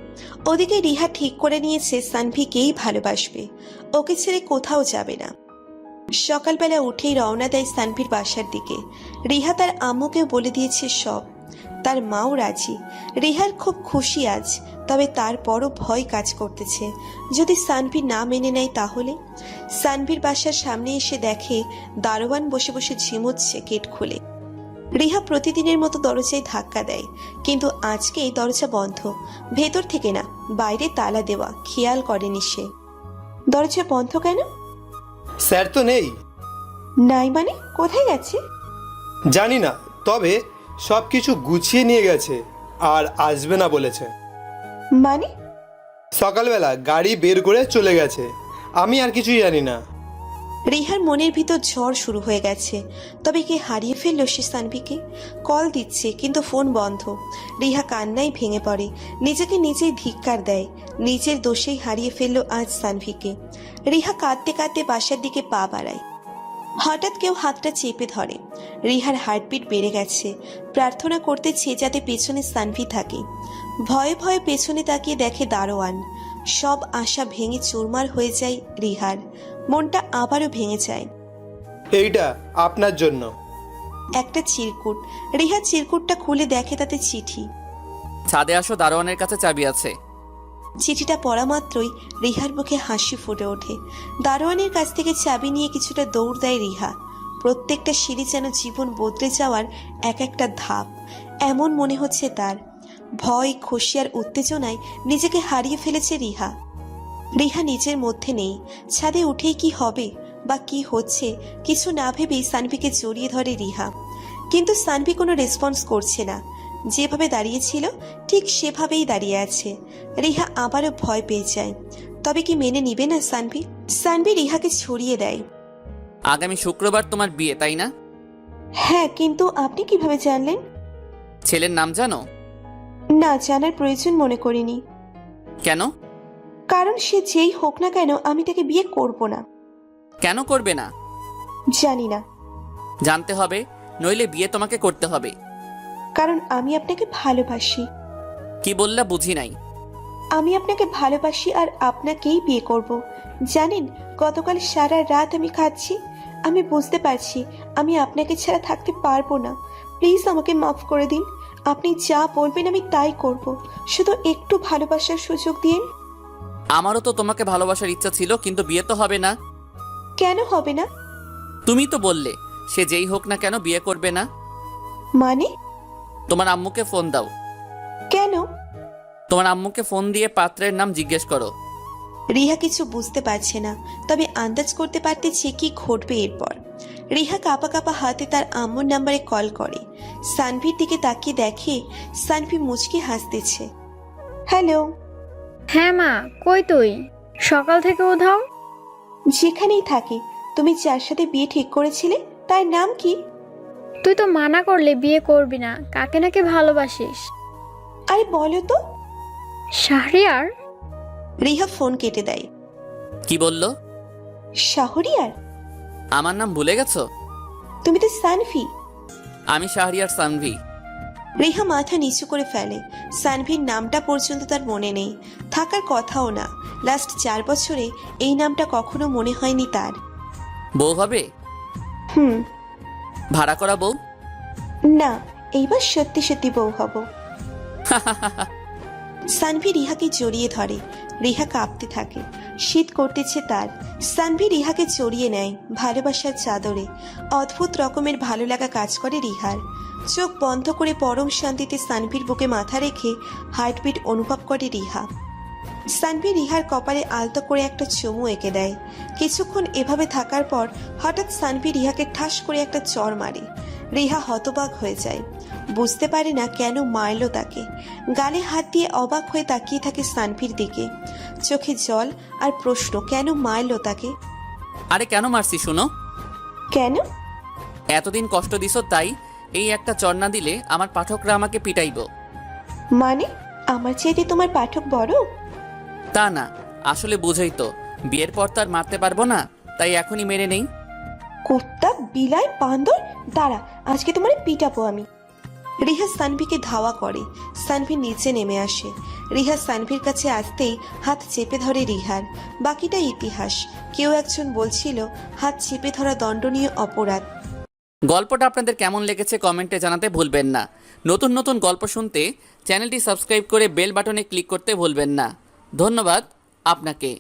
ওদিকে রিহা ঠিক করে নিয়েছে সানভিকেই ভালোবাসবে, ওকে ছেড়ে কোথাও যাবে না। সকালবেলা উঠেই রওনা দেয় সানভির বাসার দিকে। রিহা তার আম্মুকেও বলে দিয়েছে সব, তার মাও রাজি। রিহার খুব খুশি আজ, তবে তারপরও ভয় কাজ করতেছে, যদি সানভি না মেনে নেয় তাহলে। সানভির বাসার সামনে এসে দেখে দারোয়ান বসে বসে ঝিমোচ্ছে গেট খুলে। রিহা প্রতিদিনের মতো দরজায় ধাক্কা দেয়, কিন্তু আজকে এই দরজা বন্ধ, ভেতর থেকে না, বাইরে তালা দেওয়া। খেয়াল করেনি সে। দরজা বন্ধ কেন? স্যার তো নেই। নাই মানে কোথায় গেছে? জানি না, তবে সব কিছু গুছিয়ে নিয়ে গেছে। আর আসবে না বলেছে। মানে? সকালবেলা গাড়ি বের করে চলে গেছে, আমি আর কিছুই জানি না। রিহার মনের ভিতর ঝড় শুরু হয়ে গেছে। তবে কে হারিয়ে ফেললো সে সানভিকে? কল দিচ্ছে কিন্তু ফোন বন্ধ। রিহা কান্নায় ভেঙে পড়ে, নিজেকে নিজেই ধিক্কার দেয়। নিজের দোষেই হারিয়ে ফেললো আজ সানভিকে। রিহা কাঁদতে কাঁদতে বাসার দিকে পা বাড়ায়। হঠাৎ কেউ হাতটা চেপে ধরে। রিহার হার্টবিট বেড়ে গেছে। প্রার্থনা করতেছে যাতে পেছনে সানভি থাকে। ভয়ে ভয়ে পেছনে তাকিয়ে দেখে দারোয়ান। সব আশা ভেঙে চুরমার হয়ে যায় রিহার। মনটা আবারও ভেঙে যায়। এইটা আপনার জন্য। একটা চিরকুট। রিহা চিরকুটটা খুলে দেখে তাতে চিঠি। ছাদে আসো, দারোয়ানের কাছে চাবি আছে। চিঠিটা পড়া মাত্রই রিহার মুখে হাসি ফুটে ওঠে। দারোয়ানের কাছ থেকে চাবি নিয়ে কিছুটা দৌড় দেয় রিহা। প্রত্যেকটা সিঁড়ি যেন জীবন বদলে যাওয়ার এক একটা ধাপ। এমন মনে হচ্ছে তার। ভয়, খুশি আর উত্তেজনায় নিজেকে হারিয়ে ফেলেছে রিহা। রিহা নিজের মধ্যে নেই। ছাদে উঠেই কি হবে বা কি হচ্ছে কিছু না ভেবেই সানভিকে জড়িয়ে ধরে রিহা। কিন্তু সানভি কোনো রেসপন্স করছে না। যেভাবে দাঁড়িয়েছিল ঠিক সেভাবেই দাঁড়িয়ে আছে। রিহা আবারও ভয় পেয়ে যায়। তবে কি মেনে নিবে না সানভি? সানভি রিহাকে ছড়িয়ে দেয়। আগামী শুক্রবার তোমার বিয়ে, তাই না? হ্যাঁ, কিন্তু আপনি কিভাবে জানলেন? ছেলের নাম জানো? না, জানার প্রয়োজন মনে করিনি। কেন? কারণ সে যেই হোক না কেন আমি তাকে বিয়ে করব না। কেন করবে না? জানি না। জানতে হবে, নইলে বিয়ে তোমাকে করতে হবে। কারণ আমি আপনাকে ভালোবাসি। কি বললা বুঝি নাই। আমি আপনাকে ভালোবাসি আর আপনাকেই বিয়ে করব। জানেন, গতকাল সারা রাত আমি খাচ্ছি। আমি বুঝতে পারছি আমি আপনাকে ছাড়া থাকতে পারবো না। প্লিজ আমাকে মাফ করে দিন। আপনি যা বলবেন আমি তাই করব। শুধু একটু ভালোবাসার সুযোগ দিন। আমারও তো তোমাকে ভালোবাসার ইচ্ছা ছিল, কিন্তু বিয়ে তো হবে না। কেন হবে না? তুমি তো বললে সে যেই হোক না কেন বিয়ে করবে না। মানে? তোমার আম্মুকে ফোন দাও। কেন? তোমার আম্মুকে ফোন দিয়ে পাত্রের নাম জিজ্ঞেস করো। রিহা কিছু বুঝতে পারছে না, তবে আন্দাজ করতে পারতেছে কি ঘটবে এরপর। রিহা কাঁপা কাঁপা হাতে তার আম্মুর নাম্বারে কল করে। সানভির দিকে তাকিয়ে দেখে সানভি মুচকি হাসতেছে। হ্যালো। হ্যাঁ মা, কই তুই? সকাল থেকে উধাও। যেখানেই থাকি। তুমি যার সাথে বিয়ে ঠিক করেছিলে তার নাম কি? তুই তো মানা করলে বিয়ে করবি না। কাকে নাকি ভালোবাসিস? আরে বলো তো। শাহরিয়ার। রিহা ফোন কেটে দেয়। কি বললো? শাহরিয়ার? আমার নাম ভুলে গেছো? তুমি তো সানভি। আমি শাহরিয়ার সানভি। রিহা মাথা নিচু করে ফেলে। সানভির নামটা পর্যন্ত তার মনে নেই, থাকার কথাও না। লাস্ট 4 বছরে এই নামটা কখনো মনে হয়নি তার। বউ হবে? হুম। ভাড়া করা বউ? না, এইবার সত্যি সত্যি বউ হব। সানভি রিহাকে জড়িয়ে ধরে। রিহা কাঁপতে থাকে। শীত করতেছে তার। সানভি রিহাকে জড়িয়ে নেয় ভালোবাসার চাদরে। অদ্ভুত রকমের ভালো লাগা কাজ করে রিহার। চোখ বন্ধ করে পরম শান্তিতে সানভির বুকে মাথা রেখে হার্টবিট অনুভব করে রিহা। সানভি রিহার কপালে আলতো করে একটা চুমু এঁকে দেয়। কিছুক্ষণ এভাবে থাকার পর হঠাৎ সানভি রিহাকে ঠাস করে একটা চড় মারে। রিহা হতবাক হয়ে যায়। বুঝতে পারে না কেন মারল তাকে। গালে হাত দিয়ে অবাক হয়ে তাকিয়ে থাকে সানভির দিকে। চোখে জল আর প্রশ্ন, কেন মারল তাকে? আরে কেন মারছি শুনো। কেন? এতদিন কষ্ট দিছো তাই। এই একটা চর না দিলে আমার পাঠকরা আমাকে পিটাইব। মানে? আমার চাইতে তোমার পাঠক বড়? তা না, আসলে বুঝই তো, বিয়ের পর তার মারতে পারবো না, তাই এখনই মেরে নেই। কুত্তা, বিলাই, বান্দর, দাঁড়া, আজকে তোমার পিটাবো আমি। রিহা সানভিকে ধাওয়া করে। সানভি নিচে নেমে আসে। রিহা সানভির কাছে আসতেই হাত চেপে ধরে রিহার। বাকিটা ইতিহাস। কেউ একজন বলছিল হাত চেপে ধরা দণ্ডনীয় অপরাধ। গল্পটা আপনাদের কেমন লেগেছে কমেন্টে জানাতে ভুলবেন না। নতুন নতুন গল্প শুনতে চ্যানেলটি সাবস্ক্রাইব করে বেল বাটনে ক্লিক করতে ভুলবেন না। ধন্যবাদ আপনাকে।